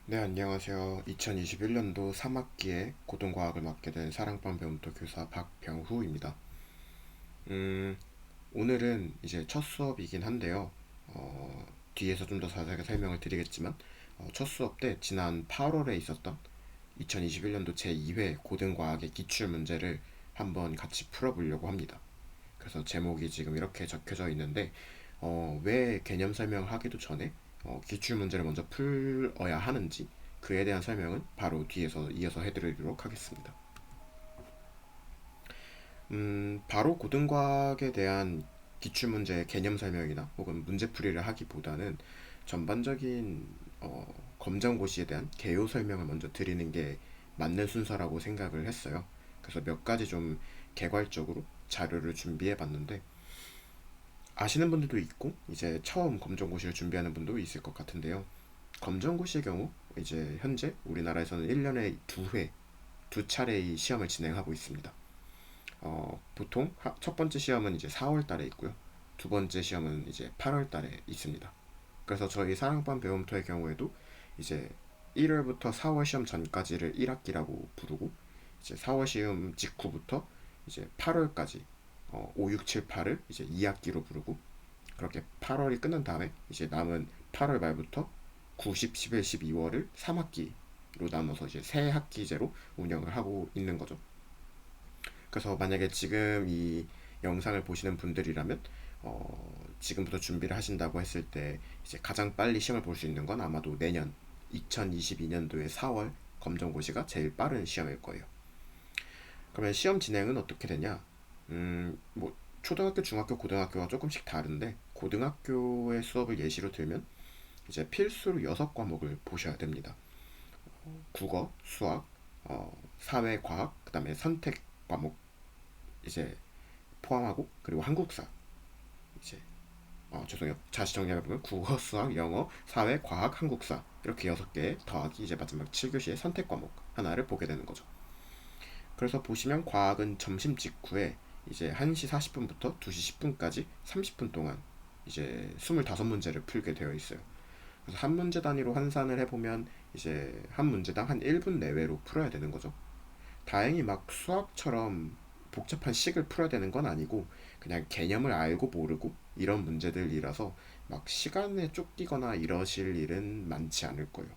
네, 안녕하세요. 2021년도 3학기에 고등과학을 맡게 된 사랑방 배움터 교사 박병후입니다. 음, 오늘은 이제 첫 수업이긴 한데요. 뒤에서 좀 더 자세하게 설명을 드리겠지만, 첫 수업 때 지난 8월에 있었던 2021년도 제2회 고등과학의 기출 문제를 한번 같이 풀어보려고 합니다. 그래서 제목이 지금 이렇게 적혀져 있는데, 왜 개념 설명하기도 전에 기출 문제를 먼저 풀어야 하는지 그에 대한 설명은 바로 뒤에서 이어서 해드리도록 하겠습니다. 바로 고등과학에 대한 기출 문제의 개념 설명이나 혹은 문제풀이를 하기보다는 전반적인 검정고시에 대한 개요 설명을 먼저 드리는 게 맞는 순서라고 생각을 했어요. 그래서 몇 가지 좀 개괄적으로 자료를 준비해 봤는데, 아시는 분들도 있고 이제 처음 검정고시를 준비하는 분도 있을 것 같은데요. 검정고시의 경우 이제 현재 우리나라에서는 1년에 두 차례의 시험을 진행하고 있습니다. 보통 첫 번째 시험은 이제 4월 달에 있고요. 두 번째 시험은 이제 8월 달에 있습니다. 그래서 저희 사랑방 배움터의 경우에도 이제 1월부터 4월 시험 전까지를 1학기라고 부르고, 이제 4월 시험 직후부터 이제 8월까지 5, 6, 7, 8을 이제 2학기로 부르고, 그렇게 8월이 끝난 다음에 이제 남은 8월 말부터 9, 10, 11, 12월을 3학기로 나눠서 이제 세 학기제로 운영을 하고 있는 거죠. 그래서 만약에 지금 이 영상을 보시는 분들이라면 지금부터 준비를 하신다고 했을 때 이제 가장 빨리 시험을 볼 수 있는 건 아마도 내년 2022년도의 4월 검정고시가 제일 빠른 시험일 거예요. 그러면 시험 진행은 어떻게 되냐? 뭐 초등학교, 중학교, 고등학교가 조금씩 다른데, 고등학교의 수업을 예시로 들면 이제 필수로 6과목을 보셔야 됩니다. 국어, 수학, 사회, 과학, 그다음에 선택 과목 이제 포함하고, 그리고 한국사 이제 죄송해요. 다시 정리해보면 국어, 수학, 영어, 사회, 과학, 한국사 이렇게 6개 더하기 이제 마지막 7교시의 선택 과목 하나를 보게 되는 거죠. 그래서 보시면 과학은 점심 직후에 이제 1시 40분부터 2시 10분까지 30분 동안 이제 25문제를 풀게 되어 있어요. 그래서 한 문제 단위로 환산을 해보면 이제 한 문제당 한 1분 내외로 풀어야 되는 거죠. 다행히 막 수학처럼 복잡한 식을 풀어야 되는 건 아니고, 그냥 개념을 알고 모르고 이런 문제들이라서 막 시간에 쫓기거나 이러실 일은 많지 않을 거예요.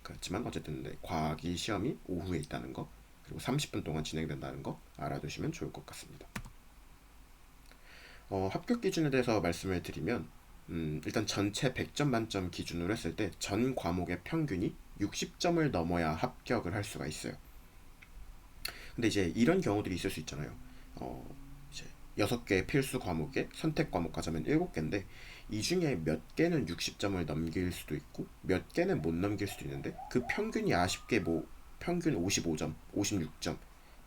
그렇지만 어쨌든 네, 과학이 시험이 오후에 있다는 거, 그리고 30분 동안 진행된다는 거 알아두시면 좋을 것 같습니다. 합격 기준에 대해서 말씀을 드리면, 일단 전체 100점 만점 기준으로 했을 때 전 과목의 평균이 60점을 넘어야 합격을 할 수가 있어요. 근데 이제 이런 경우들이 있을 수 있잖아요. 이제 6개의 필수 과목에 선택 과목까지 하면 7개인데, 이 중에 몇 개는 60점을 넘길 수도 있고 몇 개는 못 넘길 수도 있는데, 그 평균이 아쉽게 뭐 평균 55점, 56점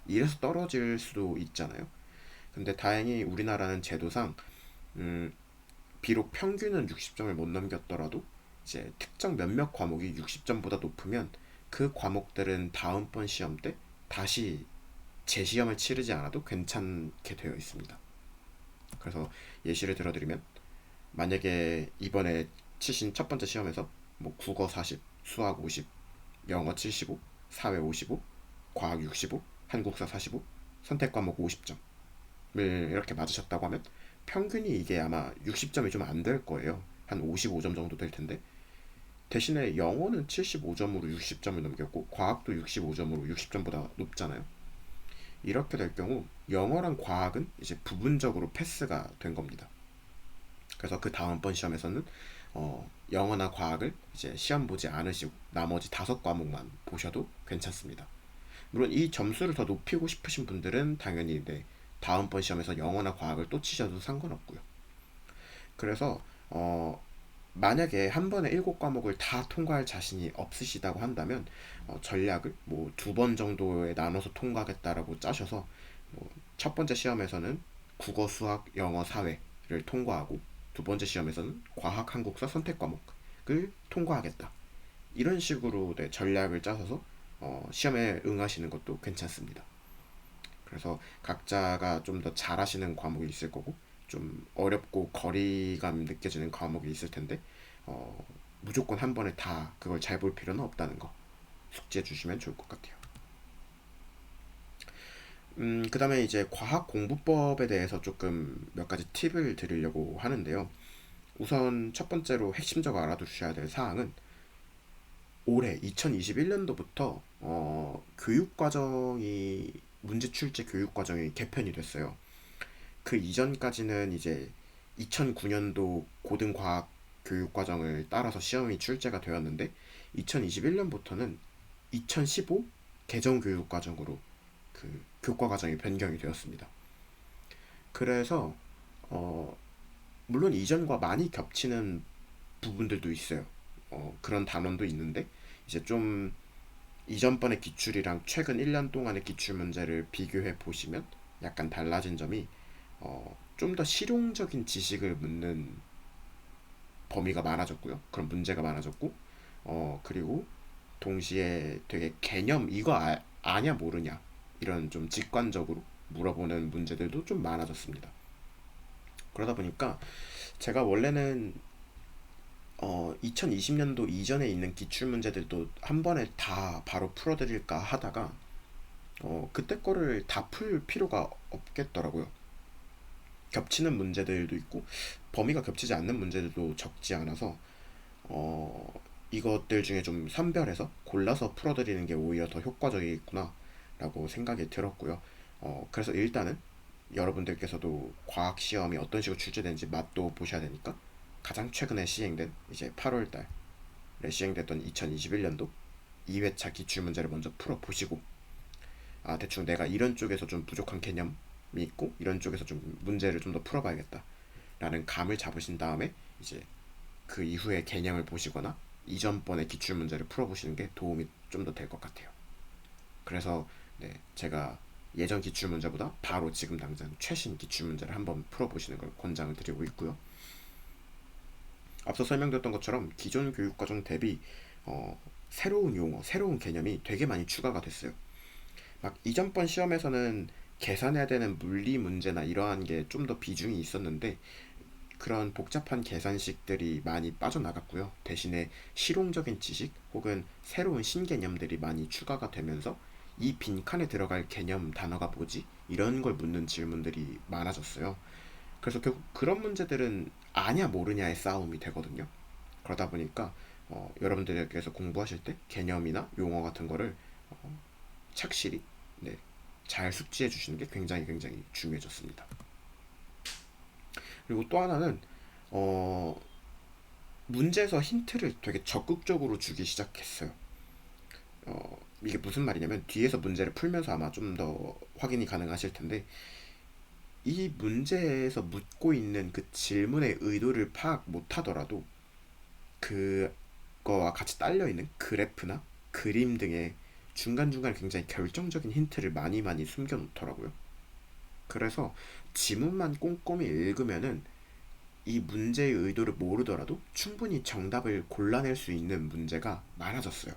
이래서 떨어질 수도 있잖아요. 근데 다행히 우리나라는 제도상 음, 비록 평균은 60점을 못 넘겼더라도 이제 특정 몇몇 과목이 60점보다 높으면 그 과목들은 다음번 시험 때 다시 재시험을 치르지 않아도 괜찮게 되어 있습니다. 그래서 예시를 들어드리면, 만약에 이번에 치신 첫 번째 시험에서 뭐 국어 40, 수학 50, 영어 75, 사회 55, 과학 65, 한국사 45, 선택 과목 50점을 이렇게 맞으셨다고 하면 평균이 이게 아마 60점이 좀 안 될 거예요. 한 55점 정도 될 텐데, 대신에 영어는 75점으로 60점을 넘겼고 과학도 65점으로 60점보다 높잖아요. 이렇게 될 경우 영어랑 과학은 이제 부분적으로 패스가 된 겁니다. 그래서 그 다음번 시험에서는 영어나 과학을 이제 시험 보지 않으시고 나머지 5과목만 보셔도 괜찮습니다. 물론 이 점수를 더 높이고 싶으신 분들은 당연히 네, 다음번 시험에서 영어나 과학을 또 치셔도 상관없고요. 그래서 만약에 한 번에 7과목을 다 통과할 자신이 없으시다고 한다면, 전략을 뭐 2번 정도에 나눠서 통과하겠다라고 짜셔서 첫 번째 시험에서는 국어, 수학, 영어, 사회를 통과하고, 두 번째 시험에서는 과학, 한국사 선택 과목을 통과하겠다. 이런 식으로 네, 전략을 짜서 시험에 응하시는 것도 괜찮습니다. 그래서 각자가 좀 더 잘하시는 과목이 있을 거고, 좀 어렵고 거리감 느껴지는 과목이 있을 텐데, 무조건 한 번에 다 그걸 잘 볼 필요는 없다는 거 숙지해 주시면 좋을 것 같아요. 그 다음에 이제 과학 공부법에 대해서 조금 몇 가지 팁을 드리려고 하는데요. 우선 첫 번째로 핵심적으로 알아두셔야 될 사항은 올해 2021년도부터 교육과정이 문제 출제 교육과정이 개편이 됐어요. 그 이전까지는 이제 2009년도 고등과학 교육과정을 따라서 시험이 출제가 되었는데 2021년부터는 2015 개정교육과정으로 그 교과과정이 변경이 되었습니다. 그래서 어, 물론 이전과 많이 겹치는 부분들도 있어요. 그런 단원도 있는데 이제 좀 이전번의 기출이랑 최근 1년 동안의 기출 문제를 비교해 보시면 약간 달라진 점이 좀 더 실용적인 지식을 묻는 범위가 많아졌고요. 그런 문제가 많아졌고 그리고 동시에 되게 개념 이거 아냐 모르냐 이런 좀 직관적으로 물어보는 문제들도 좀 많아졌습니다. 그러다 보니까 제가 원래는 2020년도 이전에 있는 기출 문제들도 한 번에 다 바로 풀어드릴까 하다가 그때 거를 다 풀 필요가 없겠더라고요. 겹치는 문제들도 있고 범위가 겹치지 않는 문제들도 적지 않아서 이것들 중에 좀 선별해서 골라서 풀어드리는 게 오히려 더 효과적이겠구나 라고 생각이 들었고요. 그래서 일단은 여러분들께서도 과학 시험이 어떤 식으로 출제되는지 맛도 보셔야 되니까 가장 최근에 시행된 이제 8월 달에 시행됐던 2021년도 2회차 기출 문제를 먼저 풀어보시고 대충 내가 이런 쪽에서 좀 부족한 개념이 있고 이런 쪽에서 좀 문제를 좀 더 풀어봐야겠다 라는 감을 잡으신 다음에 이제 그 이후에 개념을 보시거나 이전번에 기출 문제를 풀어보시는 게 도움이 좀 더 될 것 같아요. 그래서 네, 제가 예전 기출 문제보다 바로 지금 당장 최신 기출 문제를 한번 풀어보시는 걸 권장을 드리고 있고요. 앞서 설명드렸던 것처럼 기존 교육과정 대비 새로운 용어, 새로운 개념이 되게 많이 추가가 됐어요. 막 이전번 시험에서는 계산해야 되는 물리 문제나 이러한 게 좀 더 비중이 있었는데 그런 복잡한 계산식들이 많이 빠져나갔고요. 대신에 실용적인 지식 혹은 새로운 신개념들이 많이 추가가 되면서 이 빈칸에 들어갈 개념 단어가 뭐지? 이런 걸 묻는 질문들이 많아졌어요. 그래서 결국 그런 문제들은 아냐 모르냐의 싸움이 되거든요. 그러다 보니까 여러분들께서 공부하실 때 개념이나 용어 같은 거를 착실히 네, 잘 숙지해 주시는 게 굉장히 중요해졌습니다. 그리고 또 하나는 어, 문제에서 힌트를 되게 적극적으로 주기 시작했어요. 이게 무슨 말이냐면 뒤에서 문제를 풀면서 아마 좀 더 확인이 가능하실 텐데 이 문제에서 묻고 있는 그 질문의 의도를 파악 못하더라도 그거와 같이 딸려있는 그래프나 그림 등의 중간중간 굉장히 결정적인 힌트를 많이 숨겨놓더라고요. 그래서 지문만 꼼꼼히 읽으면은 이 문제의 의도를 모르더라도 충분히 정답을 골라낼 수 있는 문제가 많아졌어요.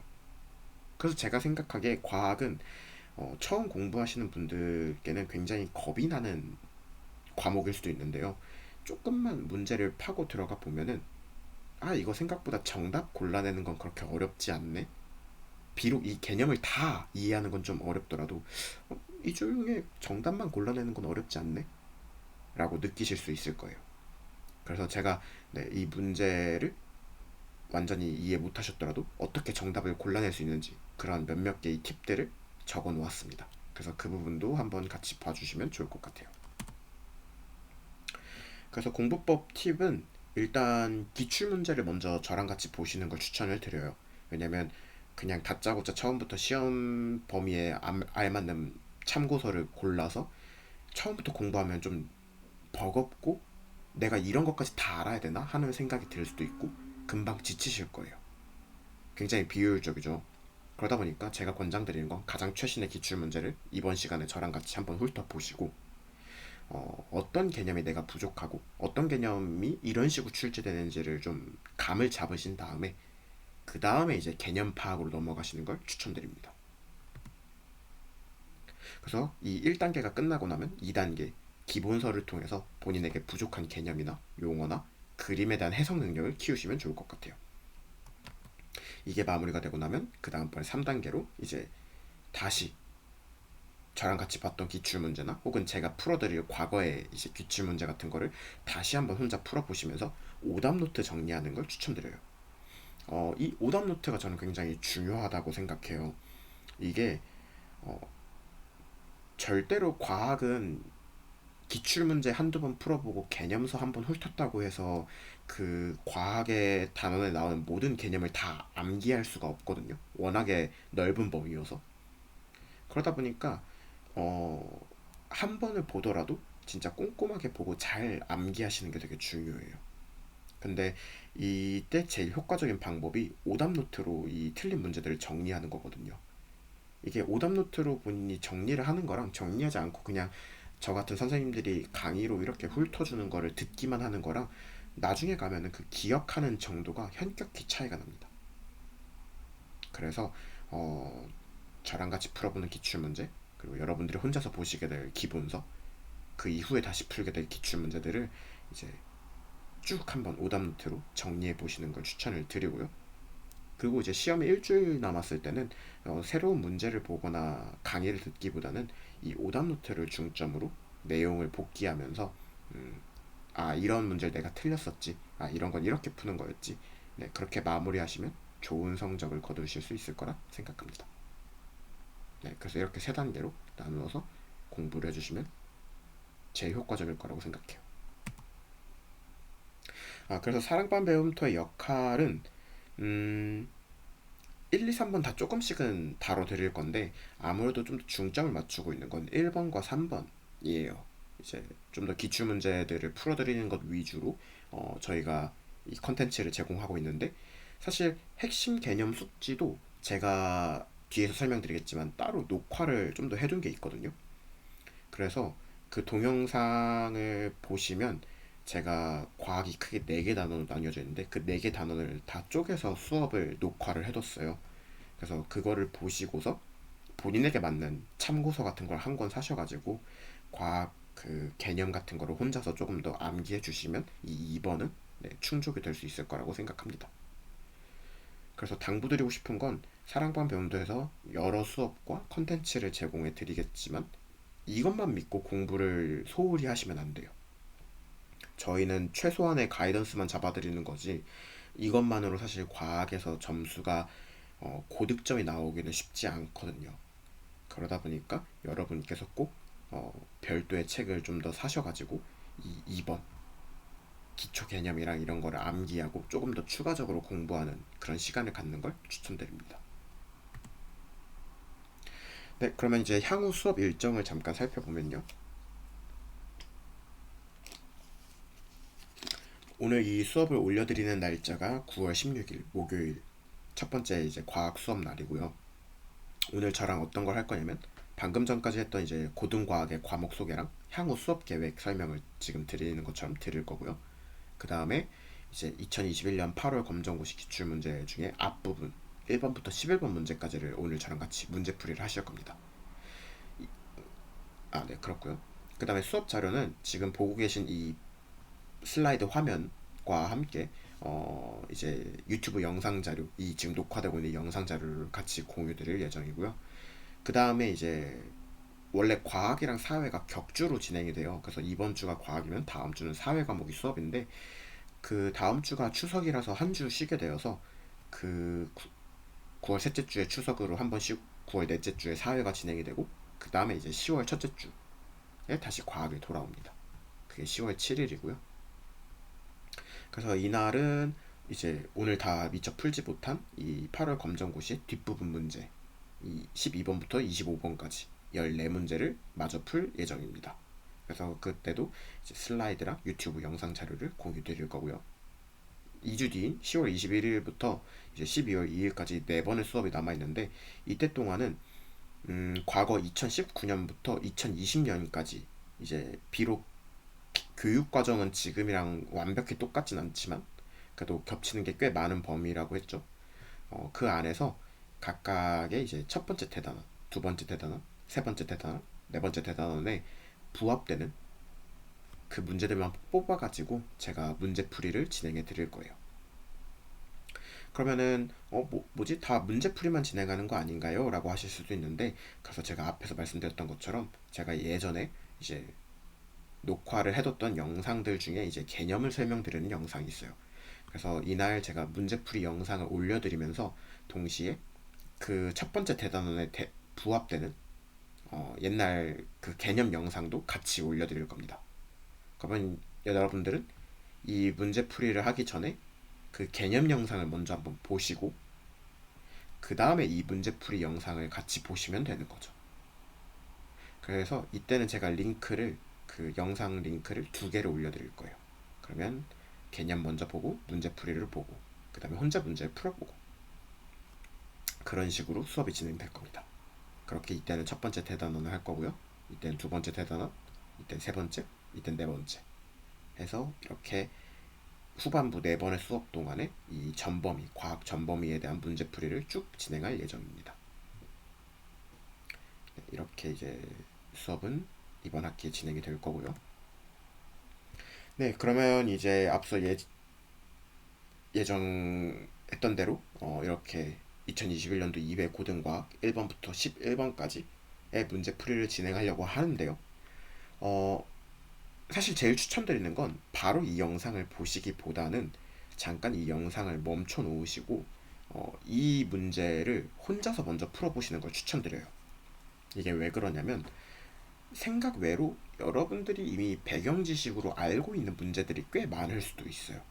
그래서 제가 생각하기에 과학은 처음 공부하시는 분들께는 굉장히 겁이 나는 과목일 수도 있는데요. 조금만 문제를 파고 들어가 보면은 이거 생각보다 정답 골라내는 건 그렇게 어렵지 않네. 비록 이 개념을 다 이해하는 건 좀 어렵더라도 이 중에 정답만 골라내는 건 어렵지 않네. 라고 느끼실 수 있을 거예요. 그래서 제가 네, 이 문제를 완전히 이해 못하셨더라도 어떻게 정답을 골라낼 수 있는지 그런 몇몇 개의 팁들을 적어 놓았습니다. 그래서 그 부분도 한번 같이 봐주시면 좋을 것 같아요. 그래서 공부법 팁은 일단 기출 문제를 먼저 저랑 같이 보시는 걸 추천을 드려요. 왜냐면 그냥 다짜고짜 처음부터 시험 범위에 알맞는 참고서를 골라서 처음부터 공부하면 좀 버겁고 내가 이런 것까지 다 알아야 되나 하는 생각이 들 수도 있고 금방 지치실 거예요. 굉장히 비효율적이죠. 그러다 보니까 제가 권장드리는 건 가장 최신의 기출 문제를 이번 시간에 저랑 같이 한번 훑어보시고 어떤 개념이 내가 부족하고 어떤 개념이 이런 식으로 출제되는지를 좀 감을 잡으신 다음에 그 다음에 이제 개념 파악으로 넘어가시는 걸 추천드립니다. 그래서 이 1단계가 끝나고 나면 2단계 기본서를 통해서 본인에게 부족한 개념이나 용어나 그림에 대한 해석 능력을 키우시면 좋을 것 같아요. 이게 마무리가 되고 나면 그 다음번에 3단계로 이제 다시 저랑 같이 봤던 기출문제나 혹은 제가 풀어드릴 과거의 이제 기출문제 같은 거를 다시 한번 혼자 풀어보시면서 오답노트 정리하는 걸 추천드려요. 이 오답노트가 저는 굉장히 중요하다고 생각해요. 이게 어, 절대로 과학은 기출문제 한두 번 풀어보고 개념서 한번 훑었다고 해서 그 과학의 단원에 나오는 모든 개념을 다 암기할 수가 없거든요. 워낙에 넓은 범위여서. 그러다 보니까 어, 한 번을 보더라도 진짜 꼼꼼하게 보고 잘 암기하시는 게 되게 중요해요. 근데 이때 제일 효과적인 방법이 오답 노트로 이 틀린 문제들을 정리하는 거거든요. 이게 오답 노트로 본인이 정리를 하는 거랑 정리하지 않고 그냥 저 같은 선생님들이 강의로 이렇게 훑어주는 거를 듣기만 하는 거랑 나중에 가면은 그 기억하는 정도가 현격히 차이가 납니다. 그래서 어, 저랑 같이 풀어보는 기출문제, 그리고 여러분들이 혼자서 보시게 될 기본서, 그 이후에 다시 풀게 될 기출문제들을 이제 쭉 한번 오답노트로 정리해 보시는 걸 추천을 드리고요. 그리고 이제 시험이 일주일 남았을 때는 새로운 문제를 보거나 강의를 듣기보다는 이 오답노트를 중점으로 내용을 복기하면서 음, 아 이런 문제를 내가 틀렸었지, 아 이런 건 이렇게 푸는 거였지, 네 그렇게 마무리하시면 좋은 성적을 거두실 수 있을 거라 생각합니다. 네 그래서 이렇게 세 단계로 나누어서 공부를 해주시면 제일 효과적일 거라고 생각해요. 아 그래서 사랑방 배움터의 역할은 음, 1, 2, 3번 다 조금씩은 다뤄드릴 건데 아무래도 좀 더 중점을 맞추고 있는 건 1번과 3번이에요. 이제 좀 더 기출 문제들을 풀어드리는 것 위주로 저희가 이 컨텐츠를 제공하고 있는데 사실 핵심 개념 숙지도 제가 뒤에서 설명드리겠지만 따로 녹화를 좀 더 해둔 게 있거든요. 그래서 그 동영상을 보시면 제가 과학이 크게 4개 단원으로 나뉘어져 있는데 그 4개 단원을 다 쪼개서 수업을 녹화를 해뒀어요. 그래서 그거를 보시고서 본인에게 맞는 참고서 같은 걸 한 권 사셔가지고 과학 그 개념 같은 거를 혼자서 조금 더 암기해 주시면 이 2번은 네, 충족이 될 수 있을 거라고 생각합니다. 그래서 당부드리고 싶은 건 사랑방 배움도에서 여러 수업과 컨텐츠를 제공해 드리겠지만 이것만 믿고 공부를 소홀히 하시면 안 돼요. 저희는 최소한의 가이던스만 잡아드리는 거지 이것만으로 사실 과학에서 점수가 고득점이 나오기는 쉽지 않거든요. 그러다 보니까 여러분께서 꼭 별도의 책을 좀 더 사셔가지고 이 2번 기초 개념이랑 이런 거를 암기하고 조금 더 추가적으로 공부하는 그런 시간을 갖는 걸 추천드립니다. 네, 그러면 이제 향후 수업 일정을 잠깐 살펴보면요. 오늘 이 수업을 올려드리는 날짜가 9월 16일 목요일 첫 번째 이제 과학 수업 날이고요. 오늘 저랑 어떤 걸 할 거냐면 방금 전까지 했던 이제 고등과학의 과목 소개랑 향후 수업 계획 설명을 지금 드리는 것처럼 드릴 거고요. 그 다음에 이제 2021년 8월 검정고시 기출문제 중에 앞부분 1번부터 11번 문제까지를 오늘 저랑 같이 문제풀이를 하실 겁니다. 아, 네, 그렇고요. 그 다음에 수업 자료는 지금 보고 계신 이 슬라이드 화면과 함께 이제 유튜브 영상 자료, 이 지금 녹화되고 있는 영상 자료를 같이 공유 드릴 예정이고요. 그 다음에 이제 원래 과학이랑 사회가 격주로 진행이 돼요. 그래서 이번 주가 과학이면 다음 주는 사회 과목이 수업인데 그 다음 주가 추석이라서 한 주 쉬게 되어서 그 9월 셋째 주에 추석으로 한 번 쉬고 9월 넷째 주에 사회가 진행이 되고 그 다음에 이제 10월 첫째 주에 다시 과학이 돌아옵니다. 그게 10월 7일이고요. 그래서 이날은 이제 오늘 다 미처 풀지 못한 이 8월 검정고시 뒷부분 문제 이 12번부터 25번까지 14문제를 마저 풀 예정입니다. 그래서 그때도 이제 슬라이드랑 유튜브 영상 자료를 공유 드릴 거고요. 2주 뒤인 10월 21일부터 이제 12월 2일까지 4번의 수업이 남아있는데 이때 동안은 과거 2019년부터 2020년까지 이제 비록 교육 과정은 지금이랑 완벽히 똑같진 않지만 그래도 겹치는 게 꽤 많은 범위라고 했죠. 그 안에서 각각의 이제 첫 번째 대단원, 두 번째 대단원, 세 번째 대단원, 네 번째 대단원에 부합되는 그 문제들만 뽑아가지고 제가 문제풀이를 진행해 드릴 거예요. 그러면은 뭐지? 다 문제풀이만 진행하는 거 아닌가요? 라고 하실 수도 있는데, 그래서 제가 앞에서 말씀드렸던 것처럼 제가 예전에 이제 녹화를 해뒀던 영상들 중에 이제 개념을 설명드리는 영상이 있어요. 그래서 이날 제가 문제풀이 영상을 올려드리면서 동시에 그 첫 번째 대단원에 부합되는 옛날 그 개념 영상도 같이 올려드릴 겁니다. 그러면 여러분들은 이 문제풀이를 하기 전에 그 개념 영상을 먼저 한번 보시고 그 다음에 이 문제풀이 영상을 같이 보시면 되는 거죠. 그래서 이때는 제가 그 영상 링크를 두 개를 올려드릴 거예요. 그러면 개념 먼저 보고 문제풀이를 보고 그 다음에 혼자 문제를 풀어보고 그런 식으로 수업이 진행될 겁니다. 그렇게 이때는 첫 번째 대단원을 할 거고요. 이때는 두 번째 대단원, 이때는 세 번째, 이때는 네 번째 해서 이렇게 후반부 네 번의 수업 동안에 이 전범위, 과학 전범위에 대한 문제풀이를 쭉 진행할 예정입니다. 이렇게 이제 수업은 이번 학기에 진행이 될 거고요. 네, 그러면 이제 앞서 예정했던 대로 이렇게 2021년도 2회 고등과학 1번부터 11번까지의 문제풀이를 진행하려고 하는데요. 어, 사실 제일 추천드리는 건 바로 이 영상을 보시기보다는 잠깐 이 영상을 멈춰 놓으시고 이 문제를 혼자서 먼저 풀어보시는 걸 추천드려요. 이게 왜 그러냐면 생각 외로 여러분들이 이미 배경 지식으로 알고 있는 문제들이 꽤 많을 수도 있어요.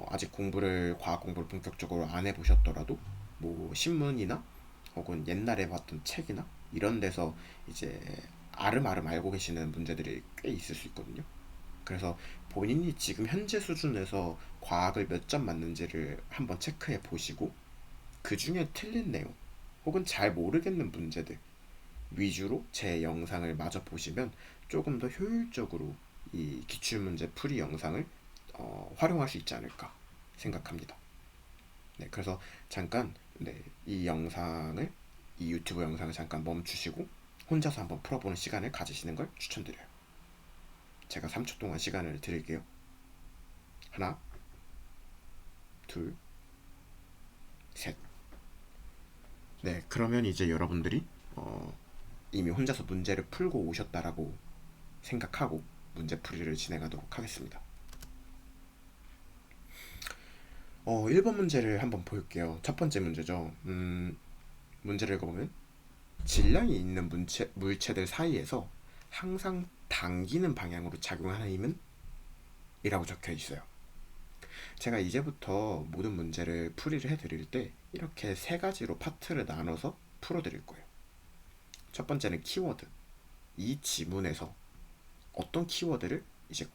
아직 과학 공부를 본격적으로 안 해보셨더라도 뭐 신문이나 혹은 옛날에 봤던 책이나 이런 데서 이제 아름아름 알고 계시는 문제들이 꽤 있을 수 있거든요. 그래서 본인이 지금 현재 수준에서 과학을 몇 점 맞는지를 한번 체크해 보시고 그 중에 틀린 내용 혹은 잘 모르겠는 문제들 위주로 제 영상을 마저 보시면 조금 더 효율적으로 이 기출문제 풀이 영상을 활용할 수 있지 않을까 생각합니다. 네, 그래서 잠깐 이 유튜브 영상을 잠깐 멈추시고 혼자서 한번 풀어보는 시간을 가지시는 걸 추천드려요. 제가 3초 동안 시간을 드릴게요. 하나, 둘, 셋. 네, 그러면 이제 여러분들이 이미 혼자서 문제를 풀고 오셨다라고 생각하고 문제풀이를 진행하도록 하겠습니다. 1번 문제를 한번 볼게요. 첫 번째 문제죠. 문제를 읽어보면 질량이 있는 물체들 사이에서 항상 당기는 방향으로 작용하는 힘은? 이라고 적혀 있어요. 제가 이제부터 모든 문제를 풀이를 해드릴 때 이렇게 세 가지로 파트를 나눠서 풀어드릴 거예요. 첫 번째는 키워드. 이 지문에서 어떤 키워드를 이제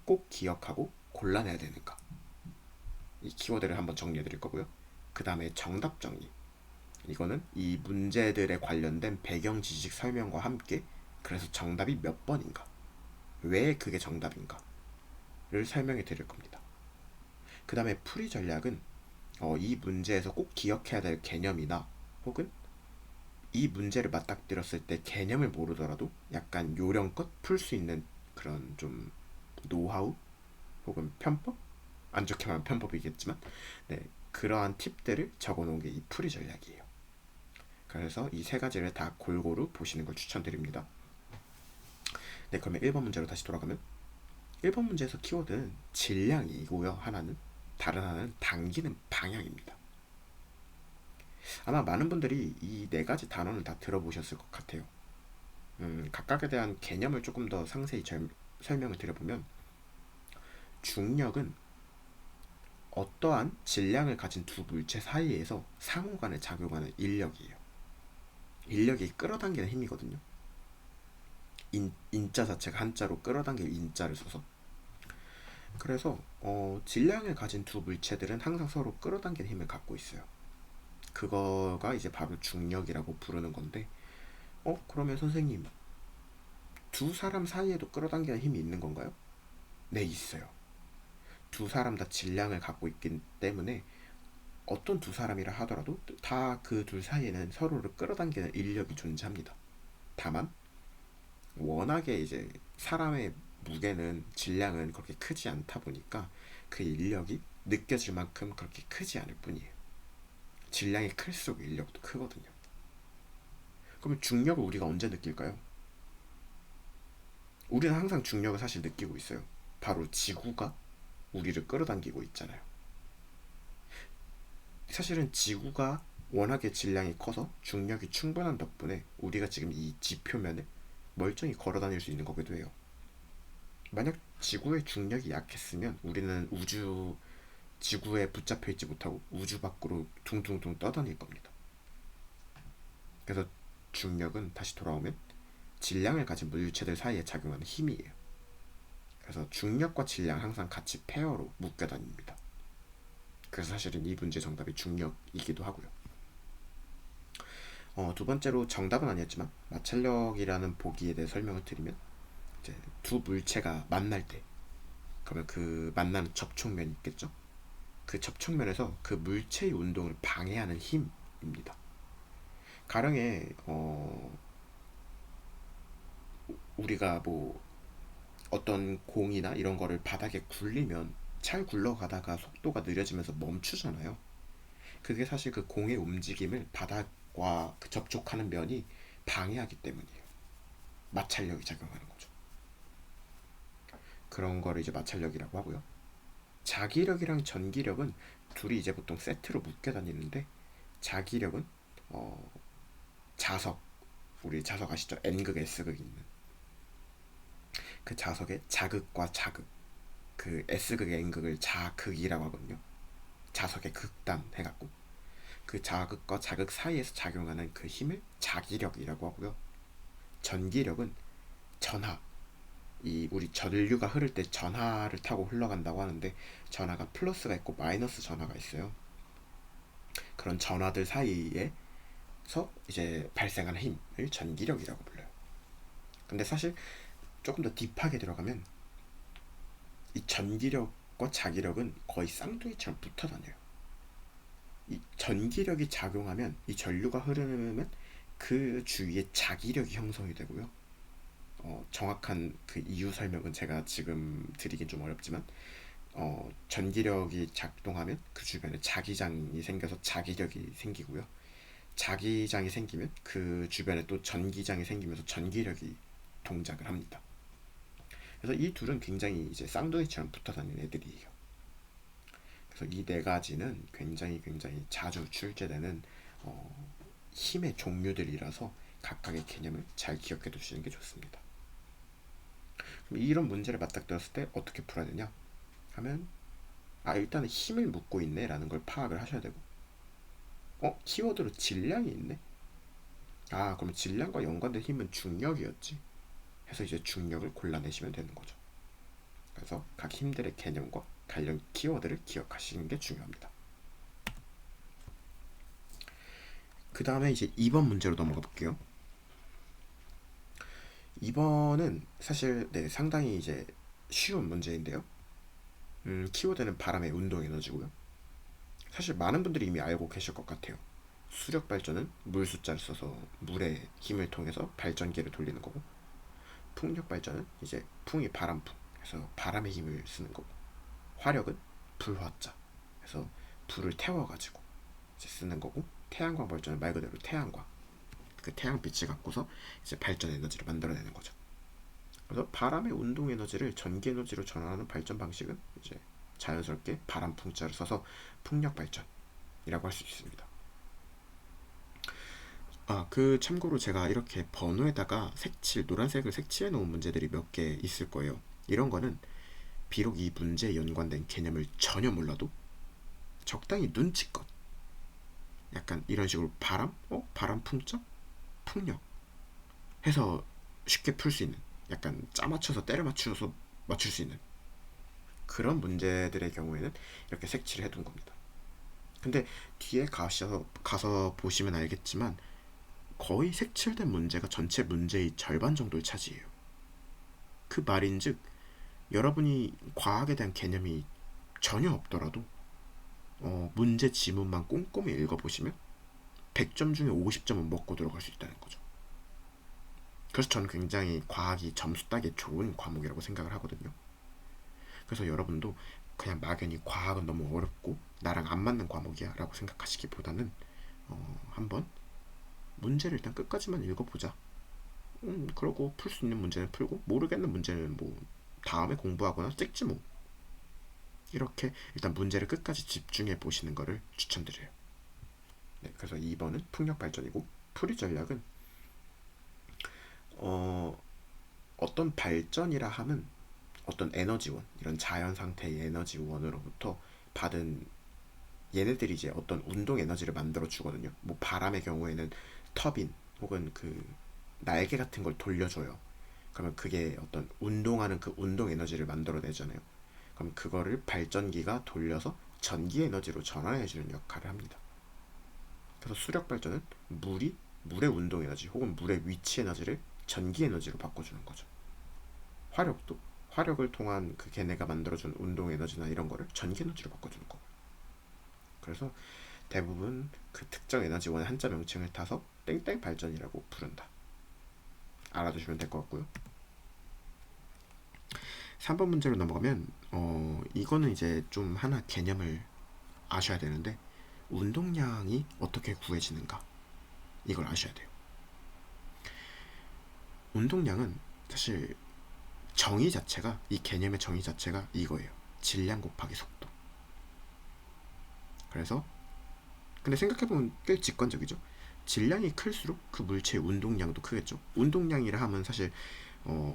꼭 기억하고 골라내야 되는가. 이 키워드를 한번 정리해 드릴 거고요. 그 다음에 정답 정리. 이거는 이 문제들에 관련된 배경 지식 설명과 함께 그래서 정답이 몇 번인가, 왜 그게 정답인가를 설명해 드릴 겁니다. 그 다음에 풀이 전략은 이 문제에서 꼭 기억해야 될 개념이나 혹은 이 문제를 맞닥뜨렸을 때 개념을 모르더라도 약간 요령껏 풀 수 있는 그런 좀 노하우 혹은 편법? 안 좋게 말하면 편법이겠지만 네, 그러한 팁들을 적어놓은 게 이 풀이 전략이에요. 그래서 이 세 가지를 다 골고루 보시는 걸 추천드립니다. 네, 그러면 1번 문제로 다시 돌아가면 1번 문제에서 키워드는 질량이고요. 다른 하나는 당기는 방향입니다. 아마 많은 분들이 이 네 가지 단어는 다 들어보셨을 것 같아요. 각각에 대한 개념을 조금 더 상세히 설명을 드려보면 중력은 어떠한 질량을 가진 두 물체 사이에서 상호간에 작용하는 인력이에요. 인력이 끌어당기는 힘이거든요. 인자 자체가 한자로 끌어당길 인자를 써서 그래서 질량을 가진 두 물체들은 항상 서로 끌어당기는 힘을 갖고 있어요. 그거가 이제 바로 중력이라고 부르는 건데 그러면 선생님 두 사람 사이에도 끌어당기는 힘이 있는 건가요? 네, 있어요. 두 사람 다 질량을 갖고 있기 때문에 어떤 두 사람이라 하더라도 다 그 둘 사이에는 서로를 끌어당기는 인력이 존재합니다. 다만 워낙에 이제 사람의 무게는 질량은 그렇게 크지 않다 보니까 그 인력이 느껴질 만큼 그렇게 크지 않을 뿐이에요. 질량이 클수록 인력도 크거든요. 그러면 중력을 우리가 언제 느낄까요? 우리는 항상 중력을 사실 느끼고 있어요. 바로 지구가 우리를 끌어당기고 있잖아요. 사실은 지구가 워낙에 질량이 커서 중력이 충분한 덕분에 우리가 지금 이 지표면에 멀쩡히 걸어 다닐 수 있는 거기도 해요. 만약 지구의 중력이 약했으면 우리는 지구에 붙잡혀 있지 못하고 우주 밖으로 둥둥둥 떠다닐 겁니다. 그래서 중력은 다시 돌아오면 질량을 가진 물체들 사이에 작용하는 힘이에요. 그래서 중력과 질량 항상 같이 페어로 묶여 다닙니다. 그래서 사실은 이 문제 정답이 중력이기도 하고요. 두 번째로 정답은 아니었지만 마찰력이라는 보기에 대해 설명을 드리면, 이제 두 물체가 만날 때, 그러면 그 만나는 접촉면이 있겠죠. 그 접촉면에서 그 물체의 운동을 방해하는 힘입니다. 가령에 우리가 뭐 어떤 공이나 이런 거를 바닥에 굴리면 잘 굴러가다가 속도가 느려지면서 멈추잖아요. 그게 사실 그 공의 움직임을 바닥과 그 접촉하는 면이 방해하기 때문이에요. 마찰력이 작용하는 거죠. 그런 거를 이제 마찰력이라고 하고요. 자기력이랑 전기력은 둘이 이제 보통 세트로 묶여 다니는데, 자기력은 어, 자석, 우리 자석 아시죠? N극, S극이 있는 그 자석의 자극과 자극, 그 S극의 N극을 자극이라고 하거든요. 자석의 극단 해갖고 그 자극과 자극 사이에서 작용하는 그 힘을 자기력이라고 하고요. 전기력은 전하, 이 우리 전류가 흐를 때 전하를 타고 흘러간다고 하는데, 전하가 플러스가 있고 마이너스 전하가 있어요. 그런 전하들 사이에서 이제 발생하는 힘을 전기력이라고 불러요. 근데 사실 조금 더 딥하게 들어가면 이 전기력과 자기력은 거의 쌍둥이처럼 붙어 다녀요. 이 전기력이 작용하면, 이 전류가 흐르면 그 주위에 자기력이 형성이 되고요. 정확한 그 이유 설명은 제가 지금 드리긴 좀 어렵지만, 전기력이 작동하면 그 주변에 자기장이 생겨서 자기력이 생기고요. 자기장이 생기면 그 주변에 또 전기장이 생기면서 전기력이 동작을 합니다. 그래서 이 둘은 굉장히 이제 쌍둥이처럼 붙어 다니는 애들이에요. 그래서 이 네 가지는 굉장히 자주 출제되는 힘의 종류들이라서 각각의 개념을 잘 기억해 두시는 게 좋습니다. 그럼 이런 문제를 맞닥뜨렸을 때 어떻게 풀어야 되냐 하면, 일단은 힘을 묻고 있네 라는 걸 파악을 하셔야 되고, 키워드로 질량이 있네, 그러면 질량과 연관된 힘은 중력이었지 해서 이제 중력을 골라내시면 되는 거죠. 그래서 각 힘들의 개념과 관련 키워드를 기억하시는 게 중요합니다. 그 다음에 이제 2번 문제로 넘어가 볼게요. 2번은 사실 상당히 이제 쉬운 문제인데요. 키워드는 바람의 운동 에너지고요. 사실 많은 분들이 이미 알고 계실 것 같아요. 수력 발전은 물 숫자를 써서 물의 힘을 통해서 발전기를 돌리는 거고, 풍력 발전은 이제 풍이 바람풍 해서 바람의 힘을 쓰는 거고, 화력은 불화자 해서 불을 태워가지고 이제 쓰는 거고, 태양광 발전은 말 그대로 태양광, 그 태양빛을 갖고서 이제 발전 에너지를 만들어내는 거죠. 그래서 바람의 운동 에너지를 전기 에너지로 전환하는 발전 방식은 이제 자연스럽게 바람 풍자를 써서 풍력 발전이라고 할 수 있습니다. 그 참고로 제가 이렇게 번호에다가 노란색을 색칠해 놓은 문제들이 몇 개 있을 거예요. 이런 거는 비록 이 문제에 연관된 개념을 전혀 몰라도 적당히 눈치껏 약간 이런 식으로 바람 풍자? 풍력 해서 쉽게 풀 수 있는, 약간 짜맞춰서 때려 맞춰서 맞출 수 있는 그런 문제들의 경우에는 이렇게 색칠을 해둔 겁니다. 근데 뒤에 가서 보시면 알겠지만 거의 색칠된 문제가 전체 문제의 절반 정도를 차지해요. 그 말인즉 여러분이 과학에 대한 개념이 전혀 없더라도 문제 지문만 꼼꼼히 읽어보시면 100점 중에 50점은 먹고 들어갈 수 있다는 거죠. 그래서 저는 굉장히 과학이 점수 따기에 좋은 과목이라고 생각을 하거든요. 그래서 여러분도 그냥 막연히 과학은 너무 어렵고 나랑 안 맞는 과목이야 라고 생각하시기보다는 한번 문제를 일단 끝까지만 읽어보자. 그러고 풀 수 있는 문제는 풀고 모르겠는 문제는 뭐 다음에 공부하거나 찍지 뭐. 이렇게 일단 문제를 끝까지 집중해 보시는 거를 추천드려요. 네, 그래서 2번은 풍력 발전이고, 풀이 전략은 어, 어떤 발전이라 함은 어떤 에너지원, 이런 자연 상태의 에너지원으로부터 받은, 얘네들이 이제 어떤 운동 에너지를 만들어 주거든요. 뭐 바람의 경우에는 터빈 혹은 그 날개 같은 걸 돌려줘요. 그러면 그게 어떤 운동하는 그 운동 에너지를 만들어내잖아요. 그럼 그거를 발전기가 돌려서 전기 에너지로 전환해주는 역할을 합니다. 그래서 수력 발전은 물의 운동 에너지 혹은 물의 위치 에너지를 전기 에너지로 바꿔주는 거죠. 화력도 화력을 통한 그 걔네가 만들어준 운동 에너지나 이런 거를 전기 에너지로 바꿔주는 거고. 그래서 대부분 그 특정 에너지원의 한자 명칭을 타서 땡땡 발전이라고 부른다. 알아두시면 될 것 같고요. 3번 문제로 넘어가면 이거는 이제 좀 하나 개념을 아셔야 되는데, 운동량이 어떻게 구해지는가, 이걸 아셔야 돼요. 운동량은 사실 정의 자체가, 이 개념의 정의 자체가 이거예요. 질량 곱하기 속도. 그래서 근데 생각해보면 꽤 직관적이죠. 질량이 클수록 그 물체의 운동량도 크겠죠. 운동량이라 하면 사실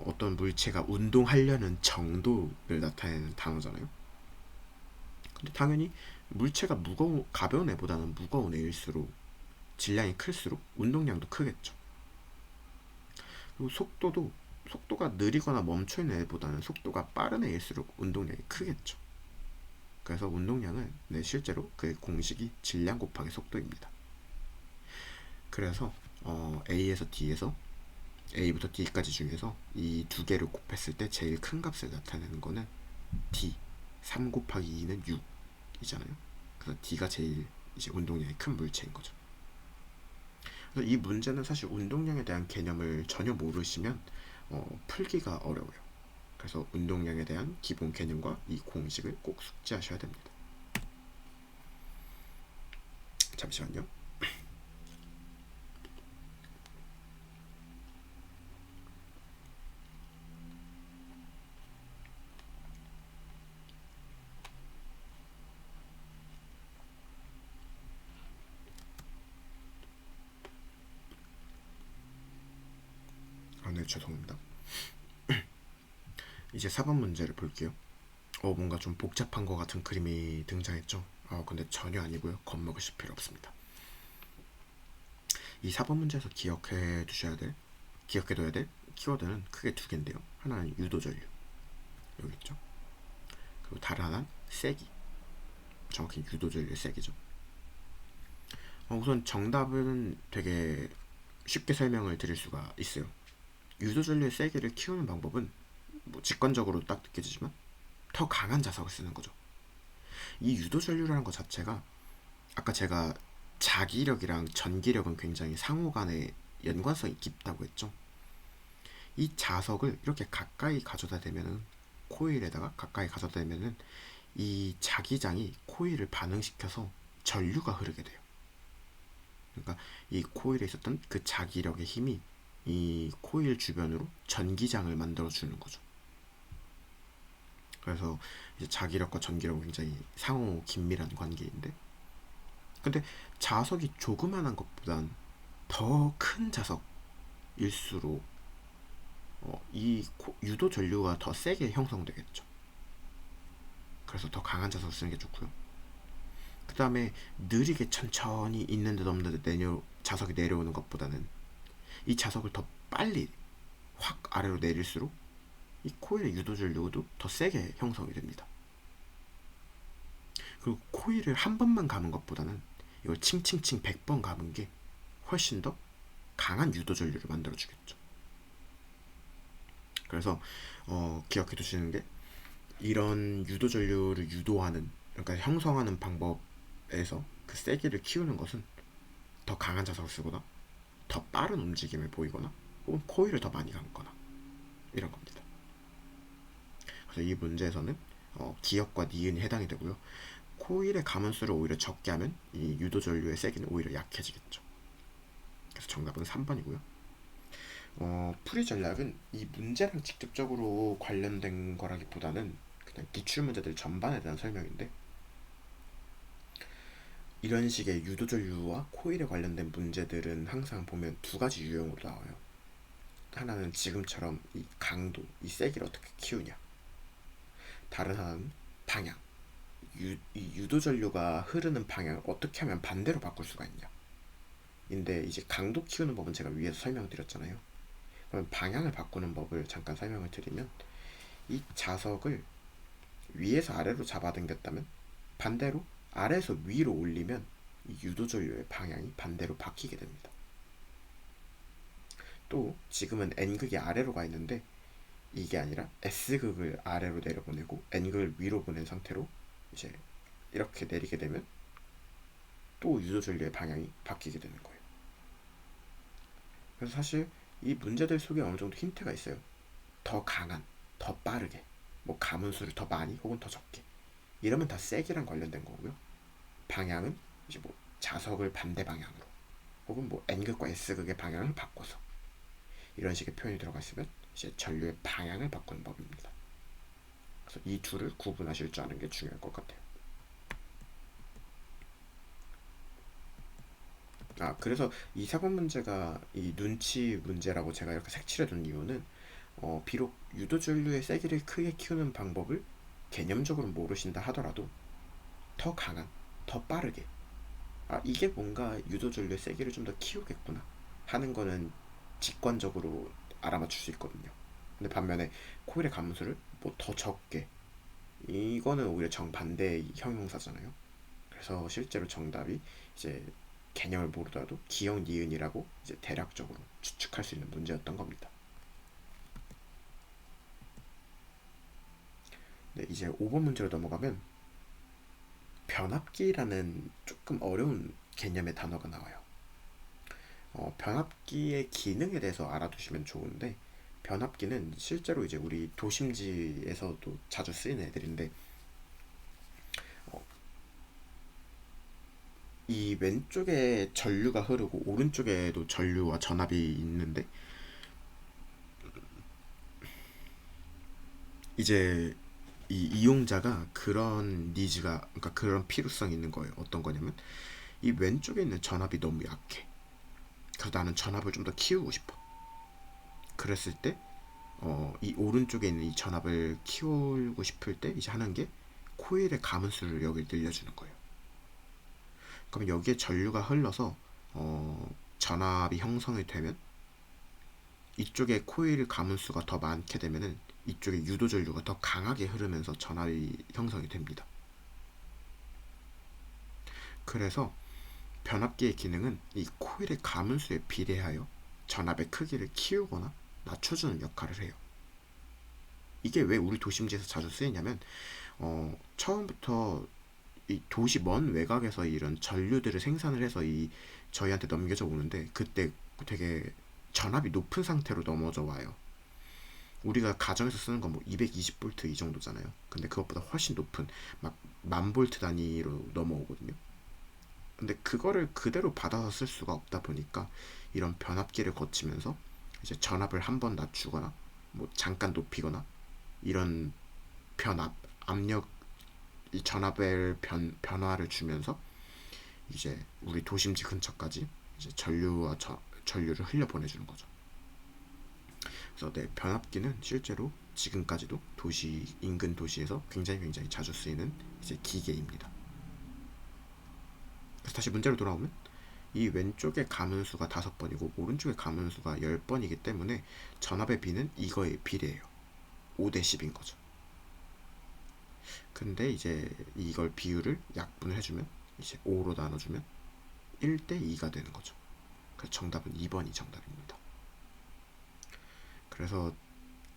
어떤 물체가 운동하려는 정도를 나타내는 단어잖아요. 근데 당연히 물체가 가벼운 애보다는 무거운 애일수록 질량이 클수록 운동량도 크겠죠. 그리고 속도가 느리거나 멈춰있는 애보다는 속도가 빠른 애일수록 운동량이 크겠죠. 그래서 운동량은 실제로 그 공식이 질량 곱하기 속도입니다. 그래서 A부터 D까지 중에서 이 두 개를 곱했을 때 제일 큰 값을 나타내는 거는 D, 3 곱하기 2는 6이잖아요. 그래서 D가 제일 이제 운동량이 큰 물체인 거죠. 그래서 이 문제는 사실 운동량에 대한 개념을 전혀 모르시면 풀기가 어려워요. 그래서 운동량에 대한 기본 개념과 이 공식을 꼭 숙지하셔야 됩니다. 잠시만요. 네, 죄송합니다. 이제 4번 문제를 볼게요. 뭔가 좀 복잡한 것 같은 그림이 등장했죠. 근데 전혀 아니고요. 겁먹으실 필요 없습니다. 이 4번 문제에서 기억해둬야 될 키워드는 크게 두 개인데요. 하나는 유도전류, 여기 있죠. 그리고 다른 하나는 세기, 정확히 유도전류의 세기죠. 우선 정답은 되게 쉽게 설명을 드릴 수가 있어요. 유도전류의 세기를 키우는 방법은 뭐 직관적으로 딱 느껴지지만 더 강한 자석을 쓰는 거죠. 이 유도전류라는 것 자체가, 아까 제가 자기력이랑 전기력은 굉장히 상호간에 연관성이 깊다고 했죠. 이 자석을 이렇게 가까이 가져다 대면은, 코일에다가 가까이 가져다 대면은 이 자기장이 코일을 반응시켜서 전류가 흐르게 돼요. 그러니까 이 코일에 있었던 그 자기력의 힘이 이 코일 주변으로 전기장을 만들어 주는 거죠. 그래서 이제 자기력과 전기력은 굉장히 상호 긴밀한 관계인데, 근데 자석이 조그만한 것보단 더 큰 자석일수록 이 유도 전류가 더 세게 형성되겠죠. 그래서 더 강한 자석을 쓰는 게 좋고요. 그 다음에 느리게 천천히 있는 듯 없는 듯 자석이 내려오는 것보다는 이 자석을 더 빨리 확 아래로 내릴수록 이 코일의 유도 전류도 더 세게 형성이 됩니다. 그리고 코일을 한 번만 감은 것보다는 이걸 칭칭칭 100번 감은 게 훨씬 더 강한 유도 전류를 만들어 주겠죠. 그래서 기억해 두시는 게, 이런 유도 전류를 유도하는, 그러니까 형성하는 방법에서 그 세기를 키우는 것은 더 강한 자석을 쓰거나 더 빠른 움직임을 보이거나 혹은 코일을 더 많이 감거나 이런 겁니다. 그래서 이 문제에서는 기역과 니은이 해당이 되고요. 코일의 가문수를 오히려 적게 하면 이 유도전류의 세기는 오히려 약해지겠죠. 그래서 정답은 3번이고요. 풀이 전략은 이 문제랑 직접적으로 관련된 거라기보다는 그냥 기출 문제들 전반에 대한 설명인데, 이런 식의 유도전류와 코일에 관련된 문제들은 항상 보면 두 가지 유형으로 나와요. 하나는 지금처럼 이 강도, 이 세기를 어떻게 키우냐. 다른 하나는 방향, 이 유도전류가 흐르는 방향을 어떻게 하면 반대로 바꿀 수가 있냐. 인데 이제 강도 키우는 법은 제가 위에서 설명드렸잖아요. 그럼 방향을 바꾸는 법을 잠깐 설명을 드리면, 이 자석을 위에서 아래로 잡아당겼다면 반대로 아래에서 위로 올리면 이 유도전류의 방향이 반대로 바뀌게 됩니다. 또 지금은 N극이 아래로 가 있는데, 이게 아니라 S극을 아래로 내려보내고 N극을 위로 보낸 상태로 이제 이렇게 내리게 되면 또 유도전류의 방향이 바뀌게 되는 거예요. 그래서 사실 이 문제들 속에 어느 정도 힌트가 있어요. 더 강한, 더 빠르게, 뭐 가문수를 더 많이 혹은 더 적게, 이러면 다 세기랑 관련된 거고요. 방향은 이제 뭐 자석을 반대 방향으로 혹은 뭐 N극과 S극의 방향을 바꿔서, 이런 식의 표현이 들어가 있으면 이제 전류의 방향을 바꾸는 법입니다. 그래서 이 둘을 구분하실 줄 아는 게 중요할 것 같아요. 그래서 이 사본 문제가 이 눈치 문제라고 제가 이렇게 색칠해 둔 이유는, 비록 유도전류의 세기를 크게 키우는 방법을 개념적으로 모르신다 하더라도 더 강한, 더 빠르게, 이게 뭔가 유도전류의 세기를 좀 더 키우겠구나 하는 거는 직관적으로 알아맞힐 수 있거든요. 근데 반면에 코일의 감수를 뭐 더 적게, 이거는 오히려 정반대의 형용사잖아요. 그래서 실제로 정답이 이제 개념을 모르더라도 기역 니은이라고 이제 대략적으로 추측할 수 있는 문제였던 겁니다. 네, 이제 5번 문제로 넘어가면 변압기라는 조금 어려운 개념의 단어가 나와요. 변압기의 기능에 대해서 알아두시면 좋은데, 변압기는 실제로 이제 우리 도심지에서도 자주 쓰이는 애들인데, 어, 이 왼쪽에 전류가 흐르고 오른쪽에도 전류와 전압이 있는데, 이제 이 이용자가 그런 니즈가, 그러니까 그런 필요성이 있는 거예요. 어떤 거냐면, 이 왼쪽에 있는 전압이 너무 약해. 그래서 나는 전압을 좀 더 키우고 싶어. 그랬을 때 이 오른쪽에 있는 이 전압을 키우고 싶을 때 이제 하는 게 코일의 가문수를 여기 늘려주는 거예요. 그럼 여기에 전류가 흘러서 전압이 형성이 되면, 이쪽에 코일 가문수가 더 많게 되면은 이쪽에 유도 전류가 더 강하게 흐르면서 전압이 형성이 됩니다. 그래서 변압기의 기능은 이 코일의 가문수에 비례하여 전압의 크기를 키우거나 낮춰주는 역할을 해요. 이게 왜 우리 도심지에서 자주 쓰이냐면, 처음부터 이 도시 먼 외곽에서 이런 전류들을 생산을 해서 이 저희한테 넘겨져 오는데, 그때 되게 전압이 높은 상태로 넘어져 와요. 우리가 가정에서 쓰는 건 뭐 220V 이 정도잖아요. 근데 그것보다 훨씬 높은 막 1000V 단위로 넘어오거든요. 근데 그거를 그대로 받아서 쓸 수가 없다 보니까 이런 변압기를 거치면서 이제 전압을 한번 낮추거나 뭐 잠깐 높이거나, 이런 변압, 압력, 이 전압의 변화를 주면서 이제 우리 도심지 근처까지 이제 전류를 흘려 보내주는 거죠. 그래서 네, 변압기는 실제로 지금까지도 인근 도시에서 굉장히 자주 쓰이는 이제 기계입니다. 그래서 다시 문제로 돌아오면, 이 왼쪽의 가문수가 5번이고 오른쪽의 가문수가 10번이기 때문에 전압의 비는 이거에 비례해요. 5대 10인 거죠. 근데 이제 이걸 비율을 약분을 해주면, 이제 5로 나눠주면 1대 2가 되는 거죠. 그래서 정답은 2번이 정답입니다. 그래서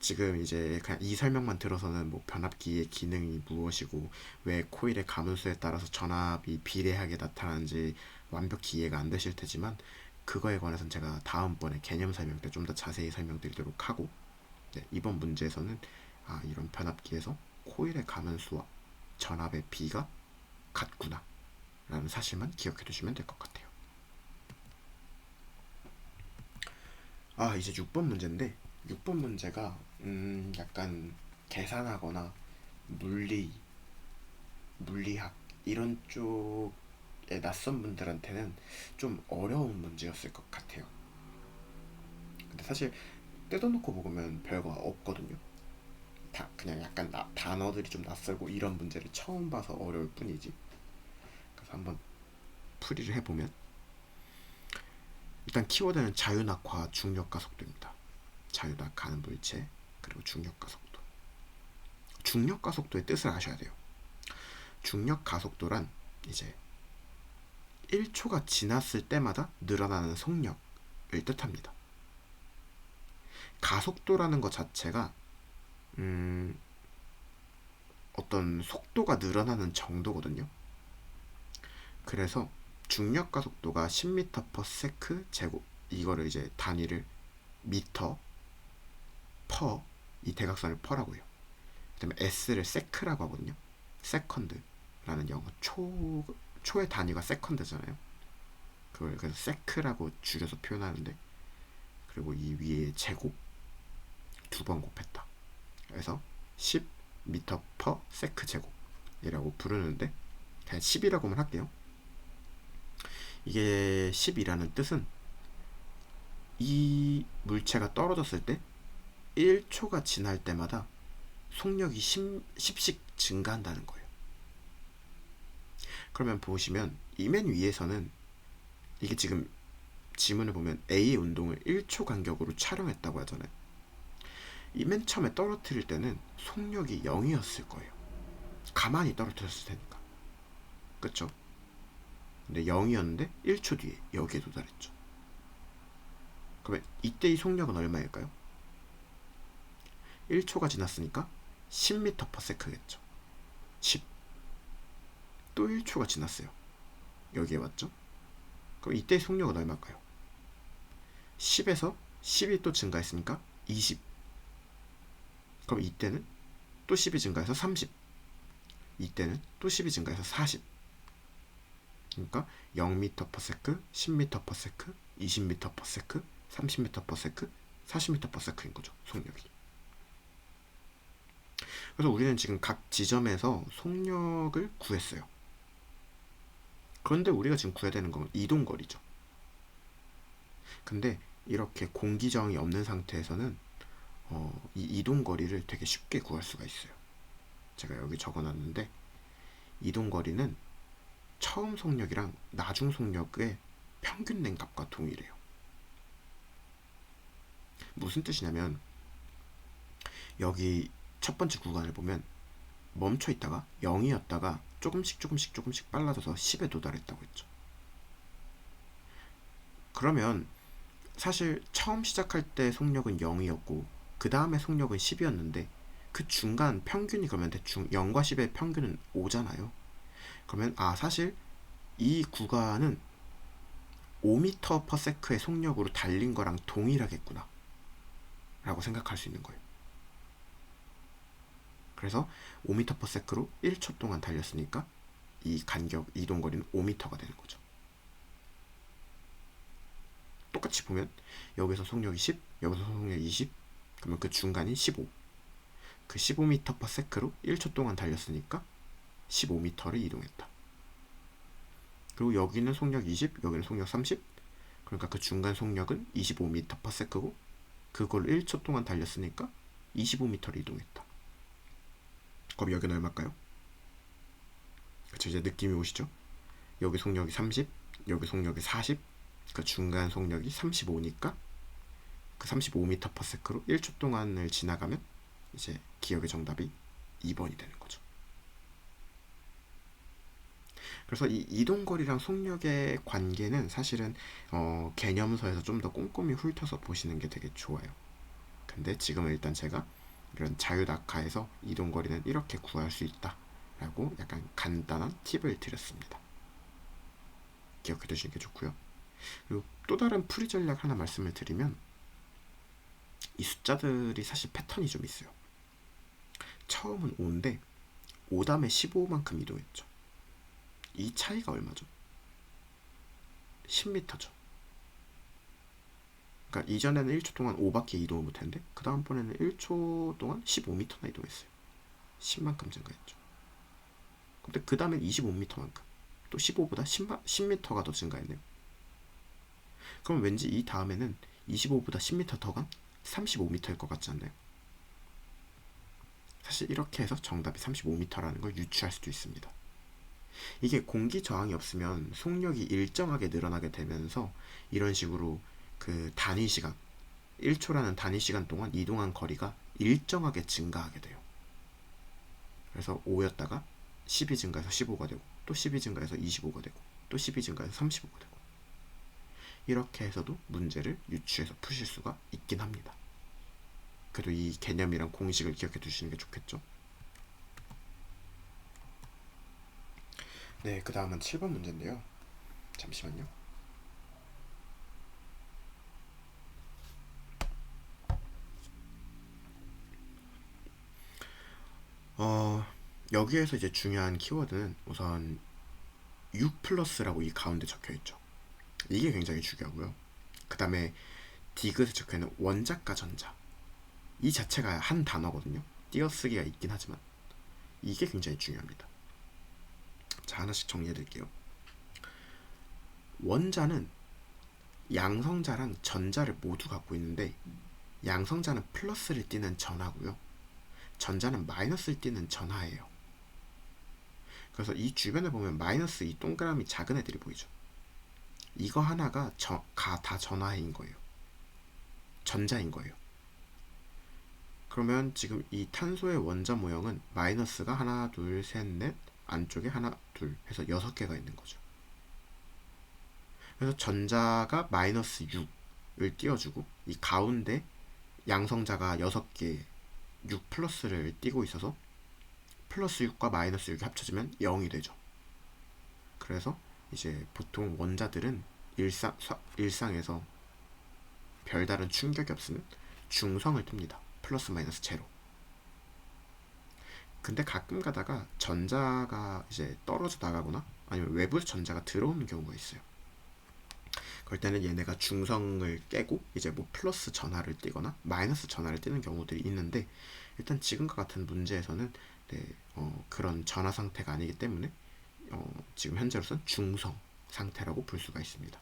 지금 이제 그냥 이 설명만 들어서는 뭐 변압기의 기능이 무엇이고 왜 코일의 가문수에 따라서 전압이 비례하게 나타나는지 완벽히 이해가 안 되실 테지만, 그거에 관해서는 제가 다음번에 개념 설명 때 좀 더 자세히 설명드리도록 하고, 네, 이번 문제에서는 이런 변압기에서 코일의 가문수와 전압의 B가 같구나 라는 사실만 기억해 두시면 될 것 같아요. 이제 6번 문제인데 6번 문제가 약간 계산하거나 물리, 물리학 이런 쪽의 낯선 분들한테는 좀 어려운 문제였을 것 같아요. 근데 사실 뜯어놓고 보면 별거 없거든요. 다 그냥 약간 단어들이 좀 낯설고 이런 문제를 처음 봐서 어려울 뿐이지. 그래서 한번 풀이를 해보면 일단 키워드는 자유낙화 중력가속도입니다. 자유낙하는 물체 그리고 중력가속도. 중력가속도의 뜻을 아셔야 돼요. 중력가속도란 이제 1초가 지났을 때마다 늘어나는 속력을 뜻합니다. 가속도라는 것 자체가 어떤 속도가 늘어나는 정도거든요. 그래서 중력 가속도가 10m/s 제곱, 이거를 이제 단위를 미터 퍼, 이 대각선을 퍼라고요. 그다음에 s를 세크라고 하거든요. 세컨드라는 영어 초의 단위가 세컨드잖아요. 그걸 그래서 세크라고 줄여서 표현하는데, 그리고 이 위에 제곱 두 번 곱했다. 그래서 10m/s 제곱이라고 부르는데 그냥 10이라고만 할게요. 이게 10이라는 뜻은 이 물체가 떨어졌을 때 1초가 지날 때마다 속력이 10씩 증가한다는 거예요. 그러면 보시면 이 맨 위에서는 이게 지금 지문을 보면 A의 운동을 1초 간격으로 촬영했다고 하잖아요. 이 맨 처음에 떨어뜨릴 때는 속력이 0이었을 거예요. 가만히 떨어뜨렸을 테니까. 그쵸? 근데 0이었는데 1초 뒤에 여기에 도달했죠. 그러면 이때 이 속력은 얼마일까요? 1초가 지났으니까 10m/s겠죠. 10. 또 1초가 지났어요. 여기에 왔죠? 그럼 이때의 속력은 얼마일까요? 10에서 10이 또 증가했으니까 20. 그럼 이때는 또 10이 증가해서 30. 이때는 또 10이 증가해서 40. 그러니까 0m/s, 10m/s, 20m/s, 30m/s, 40m/s인 거죠, 속력이. 그래서 우리는 지금 각 지점에서 속력을 구했어요. 그런데 우리가 지금 구해야 되는 건 이동거리죠. 근데 이렇게 공기저항이 없는 상태에서는 이 이동거리를 되게 쉽게 구할 수가 있어요. 제가 여기 적어놨는데 이동거리는 처음 속력이랑 나중 속력의 평균 낸 값과 동일해요. 무슨 뜻이냐면 여기 첫 번째 구간을 보면 멈춰 있다가 0이었다가 조금씩 빨라져서 10에 도달했다고 했죠. 그러면 사실 처음 시작할 때 속력은 0이었고 그 다음에 속력은 10이었는데 그 중간 평균이 그러면 대충 0과 10의 평균은 5잖아요. 그러면 사실 이 구간은 5m/s의 속력으로 달린 거랑 동일하겠구나 라고 생각할 수 있는 거예요. 그래서 5m/s로 1초 동안 달렸으니까 이 간격, 이동거리는 5m가 되는 거죠. 똑같이 보면 여기서 속력이 10, 여기서 속력이 20, 그러면 그 중간이 15. 그 15m/s로 1초 동안 달렸으니까 15m를 이동했다. 그리고 여기는 속력 20, 여기는 속력 30. 그러니까 그 중간 속력은 25m/s고 그걸 1초 동안 달렸으니까 25m를 이동했다. 그럼 여기는 얼마일까요? 그쵸, 이제 느낌이 오시죠? 여기 속력이 30, 여기 속력이 40, 그 중간 속력이 35니까 그 35m/s로 1초 동안을 지나가면 이제 기억의 정답이 2번이 되는 거죠. 그래서 이 이동거리랑 속력의 관계는 사실은 개념서에서 좀 더 꼼꼼히 훑어서 보시는 게 되게 좋아요. 근데 지금은 일단 제가 이런 자유낙하에서 이동거리는 이렇게 구할 수 있다 라고 약간 간단한 팁을 드렸습니다. 기억해 두시는 게 좋고요. 그리고 또 다른 풀이 전략 하나 말씀을 드리면 이 숫자들이 사실 패턴이 좀 있어요. 처음은 5인데 5 다음에 15만큼 이동했죠. 이 차이가 얼마죠? 10m죠. 그러니까 이전에는 1초 동안 5바퀴 이동을 못했는데 그 다음번에는 1초 동안 15m나 이동했어요. 10만큼 증가했죠. 근데 그 다음엔 25m만큼, 또 15보다 10m가 더 증가했네요. 그럼 왠지 이 다음에는 25보다 10m 더 간 35m일 것 같지 않나요? 사실 이렇게 해서 정답이 35m라는 걸 유추할 수도 있습니다. 이게 공기 저항이 없으면 속력이 일정하게 늘어나게 되면서 이런 식으로 그 단위 시간, 1초라는 단위 시간 동안 이동한 거리가 일정하게 증가하게 돼요. 그래서 5였다가 10이 증가해서 15가 되고, 또 10이 증가해서 25가 되고, 또 10이 증가해서 35가 되고, 이렇게 해서도 문제를 유추해서 푸실 수가 있긴 합니다. 그래도 이 개념이랑 공식을 기억해 두시는 게 좋겠죠. 네, 그 다음은 7번 문제인데요. 잠시만요. 여기에서 이제 중요한 키워드는 우선 6 플러스라고 이 가운데 적혀 있죠. 이게 굉장히 중요하고요. 그 다음에 디귿에 적혀 있는 원자과 전자, 이 자체가 한 단어거든요. 띄어쓰기가 있긴 하지만 이게 굉장히 중요합니다. 자, 하나씩 정리해 드릴게요. 원자는 양성자랑 전자를 모두 갖고 있는데, 양성자는 플러스를 띠는 전하고요, 전자는 마이너스를 띠는 전하예요. 그래서 이 주변에 보면 마이너스 이 동그라미 작은 애들이 보이죠. 이거 하나가 다 전하인 거예요. 전자인 거예요. 그러면 지금 이 탄소의 원자 모형은 마이너스가 하나, 둘, 셋, 넷, 안쪽에 하나, 둘 해서 6개가 있는 거죠. 그래서 전자가 마이너스 6을 띄워주고, 이 가운데 양성자가 6개 6 플러스를 띄고 있어서 플러스 6과 마이너스 6이 합쳐지면 0이 되죠. 그래서 이제 보통 원자들은 일상에서 별다른 충격이 없으면 중성을 띱니다. 플러스 마이너스 제로. 근데 가끔 가다가 전자가 이제 떨어져 나가거나 아니면 외부에서 전자가 들어오는 경우가 있어요. 그럴 때는 얘네가 중성을 깨고 이제 뭐 플러스 전하를 띄거나 마이너스 전하를 띄는 경우들이 있는데, 일단 지금과 같은 문제에서는 그런 전하 상태가 아니기 때문에 지금 현재로서는 중성 상태라고 볼 수가 있습니다.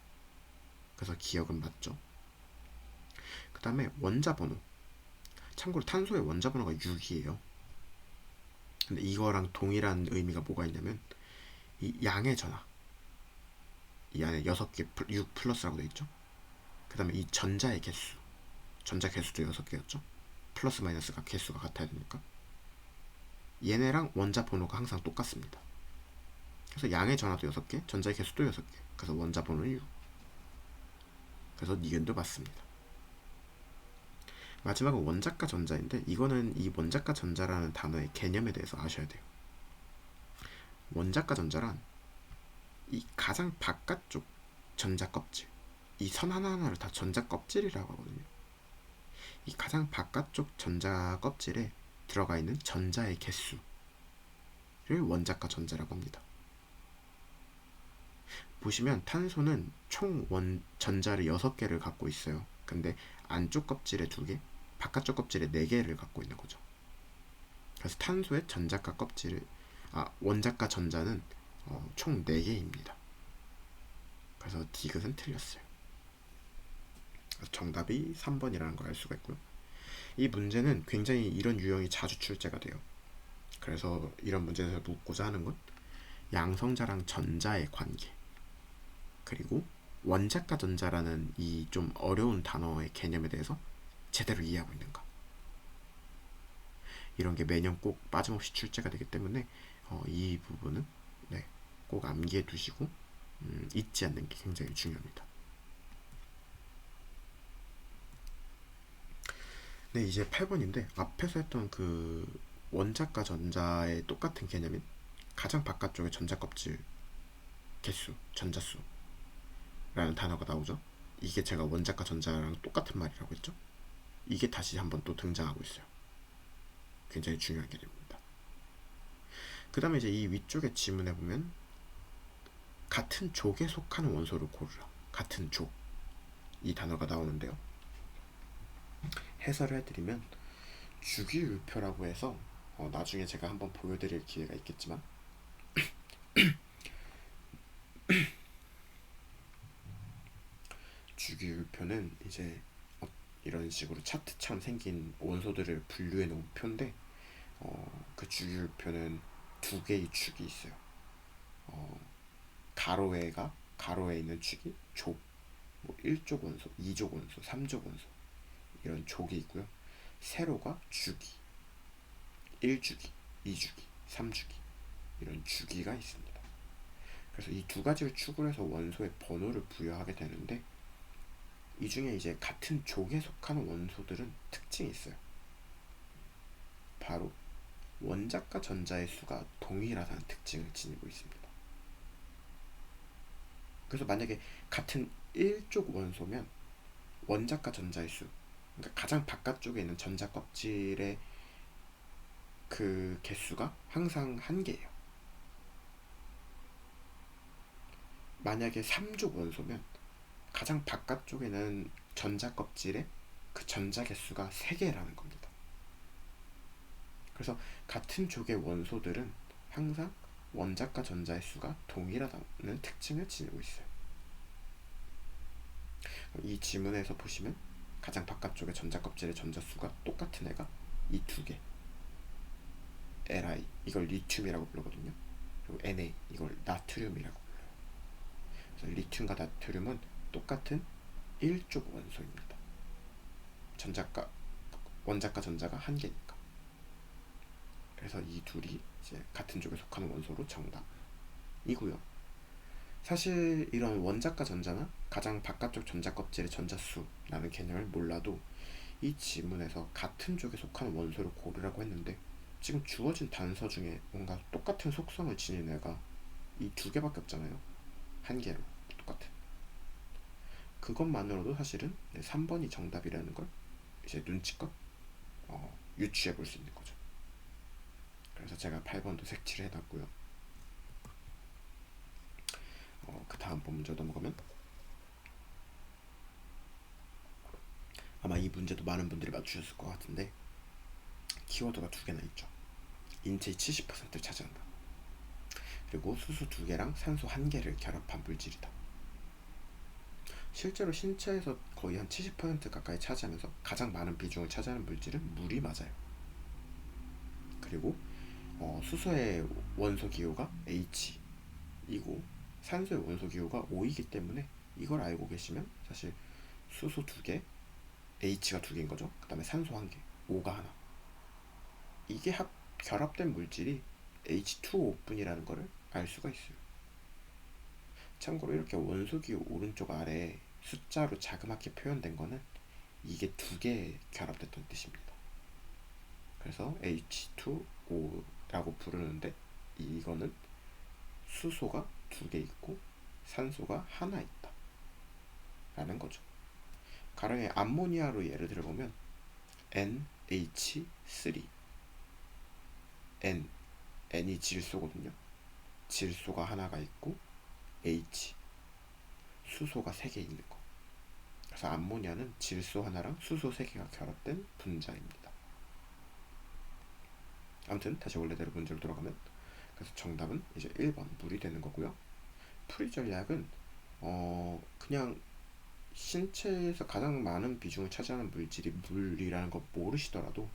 그래서 기억은 맞죠. 그 다음에 원자 번호. 참고로 탄소의 원자 번호가 6이에요. 근데 이거랑 동일한 의미가 뭐가 있냐면, 이 양의 전하, 이 안에 6개 6 플러스라고 되어 있죠. 그 다음에 이 전자의 개수, 전자 개수도 6개였죠. 플러스 마이너스가 개수가 같아야 되니까 얘네랑 원자 번호가 항상 똑같습니다. 그래서 양의 전하도 6개, 전자의 개수도 6개, 그래서 원자 번호는 6. 그래서 니은도 맞습니다. 마지막은 원자과 전자인데, 이거는 이 원자과 전자라는 단어의 개념에 대해서 아셔야 돼요. 원자과 전자란 이 가장 바깥쪽 전자 껍질, 이 선 하나하나를 다 전자 껍질이라고 하거든요. 이 가장 바깥쪽 전자 껍질에 들어가 있는 전자의 개수를 원자과 전자라고 합니다. 보시면 탄소는 총 전자를 6개를 갖고 있어요. 근데 안쪽 껍질에 2개, 바깥쪽 껍질에 4개를 갖고 있는 거죠. 그래서 탄소의 원자과 전자는 총 4개입니다. 그래서 디귿은 틀렸어요. 그래서 정답이 3번이라는 걸 알 수가 있고요. 이 문제는 굉장히 이런 유형이 자주 출제가 돼요. 그래서 이런 문제에서 묻고자 하는 건 양성자랑 전자의 관계, 그리고 원자과 전자라는 이 좀 어려운 단어의 개념에 대해서 제대로 이해하고 있는가, 이런 게 매년 꼭 빠짐없이 출제가 되기 때문에 이 부분은 꼭 암기해 두시고 잊지 않는 게 굉장히 중요합니다. 네, 이제 8번인데 앞에서 했던 그 원자과 전자의 똑같은 개념인 가장 바깥쪽에 전자 껍질 개수, 전자수라는 단어가 나오죠. 이게 제가 원자과 전자랑 똑같은 말이라고 했죠. 이게 다시 한번 또 등장하고 있어요. 굉장히 중요한 개념입니다. 그 다음에 이제 이 위쪽에 지문에 보면 같은 족에 속하는 원소를 고르라. 같은 족, 이 단어가 나오는데요. 해설을 해드리면 주기율표라고 해서 나중에 제가 한번 보여드릴 기회가 있겠지만 주기율표는 이제 이런 식으로 차트처럼 생긴 원소들을 분류해 놓은 표인데 그 주기율표는 두 개의 축이 있어요. 가로에 있는 축이 족, 뭐 1족 원소, 2족 원소, 3족 원소 이런 족이 있고요. 세로가 주기, 1주기, 2주기, 3주기 이런 주기가 있습니다. 그래서 이 두 가지를 축을 해서 원소의 번호를 부여하게 되는데 이 중에 이제 같은 족에 속하는 원소들은 특징이 있어요. 바로 원자과 전자의 수가 동일하다는 특징을 지니고 있습니다. 그래서 만약에 같은 1족 원소면 원자과 전자의 수, 그러니까 가장 바깥쪽에 있는 전자 껍질의 그 개수가 항상 한 개예요. 만약에 3족 원소면 가장 바깥쪽에는 전자 껍질의 그 전자 개수가 3개라는 겁니다. 그래서 같은 족의 원소들은 항상 원자과 전자의 수가 동일하다는 특징을 지니고 있어요. 이 지문에서 보시면 가장 바깥쪽의 전자 껍질의 전자 수가 똑같은 애가 이 두 개, Li 이걸 리튬이라고 부르거든요. 그리고 Na 이걸 나트륨이라고 불러요. 그래서 리튬과 나트륨은 똑같은 1족 원소입니다. 원자과 전자가 한 개니까. 그래서 이 둘이 이제 같은 족에 속하는 원소로 정답이고요. 사실 이런 원자과 전자나 가장 바깥쪽 전자 껍질의 전자수라는 개념을 몰라도 이 지문에서 같은 족에 속하는 원소를 고르라고 했는데 지금 주어진 단서 중에 뭔가 똑같은 속성을 지닌 애가 이 두 개밖에 없잖아요. 한 개로 똑같은. 그것만으로도 사실은 3번이 정답이라는 걸 이제 눈치껏 유추해 볼 수 있는 거죠. 그래서 제가 8번도 색칠을 해놨고요. 그 다음 번 문제 넘어가면 아마 이 문제도 많은 분들이 맞추셨을 것 같은데 키워드가 두 개나 있죠. 인체의 70%를 차지한다. 그리고 수소 2개랑 산소 1개를 결합한 물질이다. 실제로 신체에서 거의 한 70% 가까이 차지하면서 가장 많은 비중을 차지하는 물질은 물이 맞아요. 그리고 수소의 원소 기호가 H이고 산소의 원소 기호가 O이기 때문에 이걸 알고 계시면 사실 수소 2개, H가 2개인 거죠. 그 다음에 산소 1개, O가 하나. 이게 결합된 물질이 H2O 뿐이라는 것을 알 수가 있어요. 참고로 이렇게 원소 기호 오른쪽 아래에 숫자로 자그맣게 표현된 거는 이게 2개 결합됐던 뜻입니다. 그래서 H2O라고 부르는데 이거는 수소가 2개 있고 산소가 하나 있다 라는 거죠. 가령의 암모니아로 예를 들어보면 NH3 N이 질소거든요. 질소가 하나가 있고 H 수소가 3개 있는 거. 그래서 암모니아는 질소 하나랑 수소 3개가 결합된 분자입니다. 아무튼 다시 원래대로 문제로 돌아가면 그래서 정답은 이제 1번 물이 되는 거고요. 풀이 전략은 그냥 신체에서 가장 많은 비중을 차지하는 물질이 물이라는 거 모르시더라도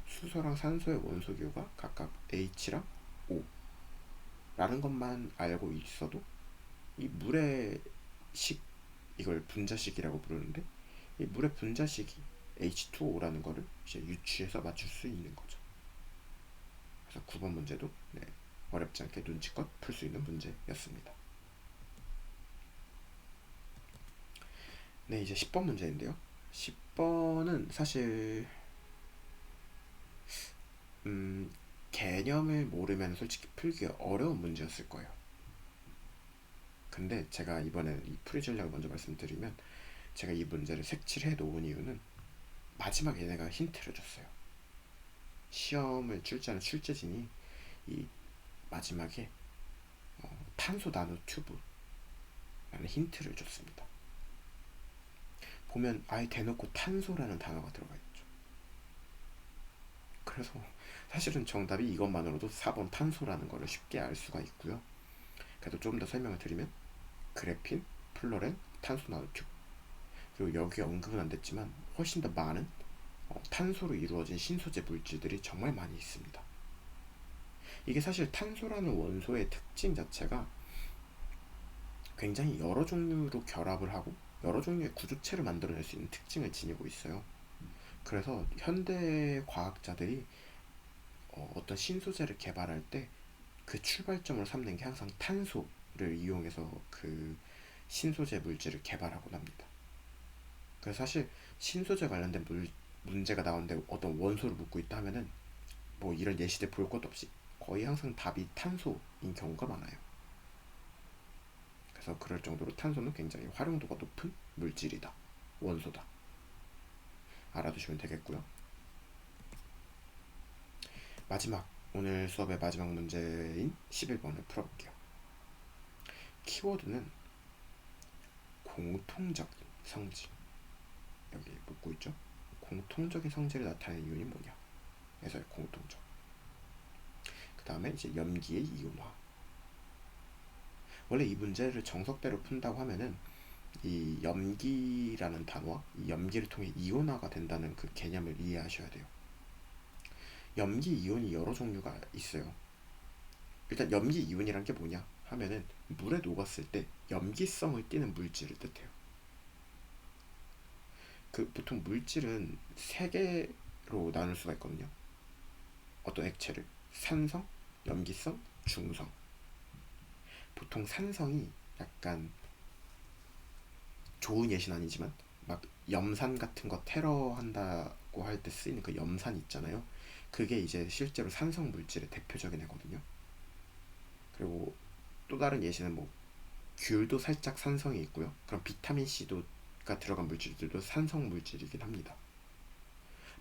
수소랑 산소의 원소 기호가 각각 H랑 O 라는 것만 알고 있어도 이 물의 이걸 분자식이라고 부르는데 이 물의 분자식이 H2O라는 거를 이제 유추해서 맞출 수 있는 거죠. 그래서 9번 문제도 어렵지 않게 눈치껏 풀 수 있는 문제였습니다. 네, 이제 10번 문제인데요. 10번은 사실 개념을 모르면 솔직히 풀기가 어려운 문제였을 거예요. 근데 제가 이번에 이 풀이 전략을 먼저 말씀드리면 제가 이 문제를 색칠해 놓은 이유는 마지막에 얘네가 힌트를 줬어요. 시험을 출제하는 출제진이 이 마지막에 탄소 나노 튜브라는 힌트를 줬습니다. 보면 아예 대놓고 탄소라는 단어가 들어가 있죠. 그래서 사실은 정답이 이것만으로도 4번 탄소라는 거를 쉽게 알 수가 있고요. 그래도 조금 더 설명을 드리면 그래핀, 플로렌, 탄소 나노 튜브, 그리고 여기 언급은 안 됐지만 훨씬 더 많은 탄소로 이루어진 신소재 물질들이 정말 많이 있습니다. 이게 사실 탄소라는 원소의 특징 자체가 굉장히 여러 종류로 결합을 하고 여러 종류의 구조체를 만들어낼 수 있는 특징을 지니고 있어요. 그래서 현대 과학자들이 어떤 신소재를 개발할 때 그 출발점으로 삼는 게 항상 탄소를 이용해서 그 신소재 물질을 개발하곤 합니다. 그래서 사실 신소재 관련된 문제가 나오는데 어떤 원소를 묻고 있다 하면은 뭐 이런 예시들 볼 것도 없이 거의 항상 답이 탄소인 경우가 많아요. 그래서 그럴 정도로 탄소는 굉장히 활용도가 높은 물질이다, 원소다, 알아두시면 되겠고요. 마지막, 오늘 수업의 마지막 문제인 11번을 풀어볼게요. 키워드는 공통적인 성질, 여기 묻고 있죠. 공통적인 성질을 나타내는 이온이 뭐냐, 에서의 공통적. 그 다음에 이제 염기의 이온화. 원래 이 문제를 정석대로 푼다고 하면은 이 염기라는 단어와 이 염기를 통해 이온화가 된다는 그 개념을 이해하셔야 돼요. 염기 이온이 여러 종류가 있어요. 일단 염기 이온이란 게 뭐냐 하면은 물에 녹았을 때 염기성을 띠는 물질을 뜻해요. 그 보통 물질은 세 개로 나눌 수가 있거든요. 어떤 액체를 산성, 염기성, 중성. 보통 산성이 약간 좋은 예시는 아니지만 막 염산 같은 거 테러한다고 할 때 쓰이는 그 염산 있잖아요. 그게 이제 실제로 산성 물질의 대표적인 애거든요. 그리고 또 다른 예시는 뭐 귤도 살짝 산성이 있고요. 그럼 비타민 C가 들어간 물질들도 산성 물질이긴 합니다.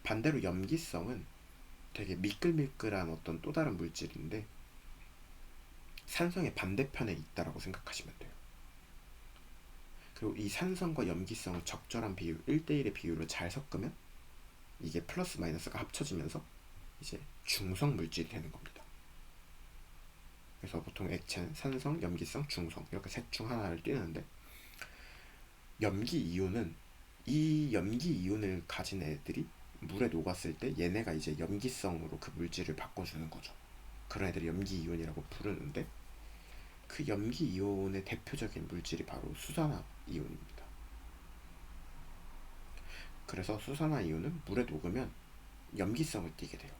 반대로 염기성은 되게 미끌미끌한 어떤 또 다른 물질인데 산성의 반대편에 있다라고 생각하시면 돼요. 그리고 이 산성과 염기성을 적절한 비율, 1대1의 비율로 잘 섞으면 이게 플러스 마이너스가 합쳐지면서 이제 중성 물질이 되는 겁니다. 그래서 보통 액체는 산성, 염기성, 중성 이렇게 셋 중 하나를 띠는데 염기 이온은 이 염기 이온을 가진 애들이 물에 녹았을 때 얘네가 이제 염기성으로 그 물질을 바꿔주는 거죠. 그런 애들이 염기 이온이라고 부르는데 그 염기 이온의 대표적인 물질이 바로 수산화 이온입니다. 그래서 수산화 이온은 물에 녹으면 염기성을 띠게 돼요.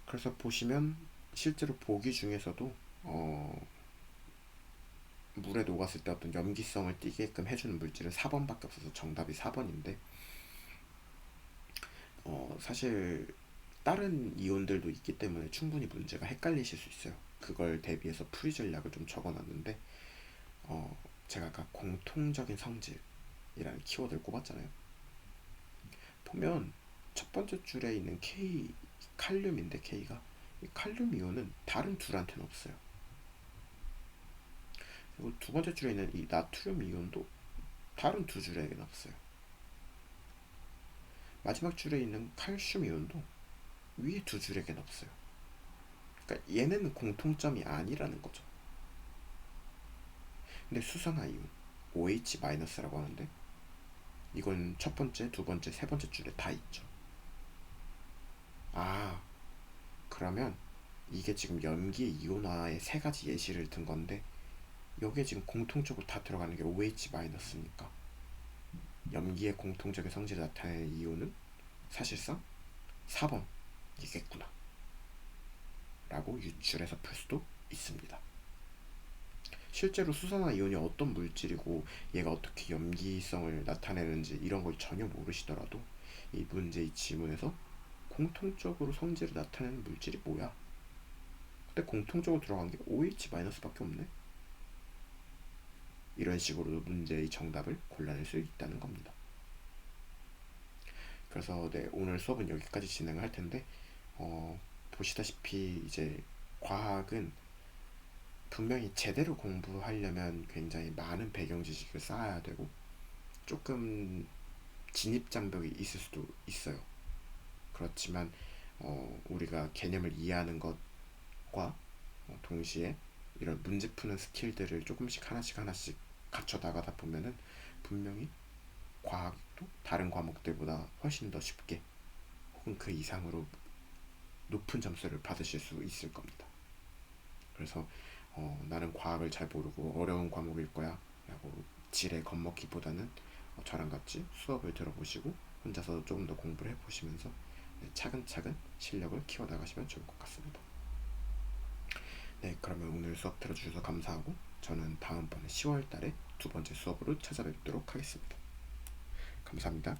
그래서 보시면 실제로 보기 중에서도 물에 녹았을 때 어떤 염기성을 띠게끔 해주는 물질은 4번밖에 없어서 정답이 4번인데 사실 다른 이온들도 있기 때문에 충분히 문제가 헷갈리실 수 있어요. 그걸 대비해서 풀이 전략을 좀 적어놨는데 제가 아까 공통적인 성질이라는 키워드를 꼽았잖아요. 보면 첫 번째 줄에 있는 K, 칼륨인데 K가 이 칼륨 이온은 다른 둘한테는 없어요. 그리고 두 번째 줄에 있는 이 나트륨 이온도 다른 두 줄에는 없어요. 마지막 줄에 있는 칼슘 이온도 위에 두 줄에겐 없어요. 그러니까 얘네는 공통점이 아니라는 거죠. 근데 수산화 이온 OH-라고 하는데 이건 첫 번째, 두 번째, 세 번째 줄에 다 있죠. 아, 그러면 이게 지금 염기 이온화의 세 가지 예시를 든 건데 여기에 지금 공통적으로 다 들어가는 게 OH-니까 염기의 공통적인 성질을 나타내는 이온은 사실상 4번이겠구나 라고 유출해서 풀 수도 있습니다. 실제로 수산화 이온이 어떤 물질이고 얘가 어떻게 염기성을 나타내는지 이런 걸 전혀 모르시더라도 이 문제의 지문에서 공통적으로 성질을 나타내는 물질이 뭐야? 근데 공통적으로 들어간 게 OH-밖에 없네? 이런 식으로 문제의 정답을 골라낼 수 있다는 겁니다. 그래서 네, 오늘 수업은 여기까지 진행을 할 텐데 보시다시피 이제 과학은 분명히 제대로 공부하려면 굉장히 많은 배경 지식을 쌓아야 되고 조금 진입 장벽이 있을 수도 있어요. 그렇지만 우리가 개념을 이해하는 것과 동시에 이런 문제 푸는 스킬들을 조금씩 하나씩 하나씩 갖춰 나가다 보면은 분명히 과학도 다른 과목들보다 훨씬 더 쉽게 혹은 그 이상으로 높은 점수를 받으실 수 있을 겁니다. 그래서 나는 과학을 잘 모르고 어려운 과목일 거야 라고 지레 겁먹기보다는 저랑 같이 수업을 들어보시고 혼자서 조금 더 공부를 해보시면서 차근차근 실력을 키워나가시면 좋을 것 같습니다. 네, 그러면 오늘 수업 들어주셔서 감사하고 저는 다음번에 10월 달에 두 번째 수업으로 찾아뵙도록 하겠습니다. 감사합니다.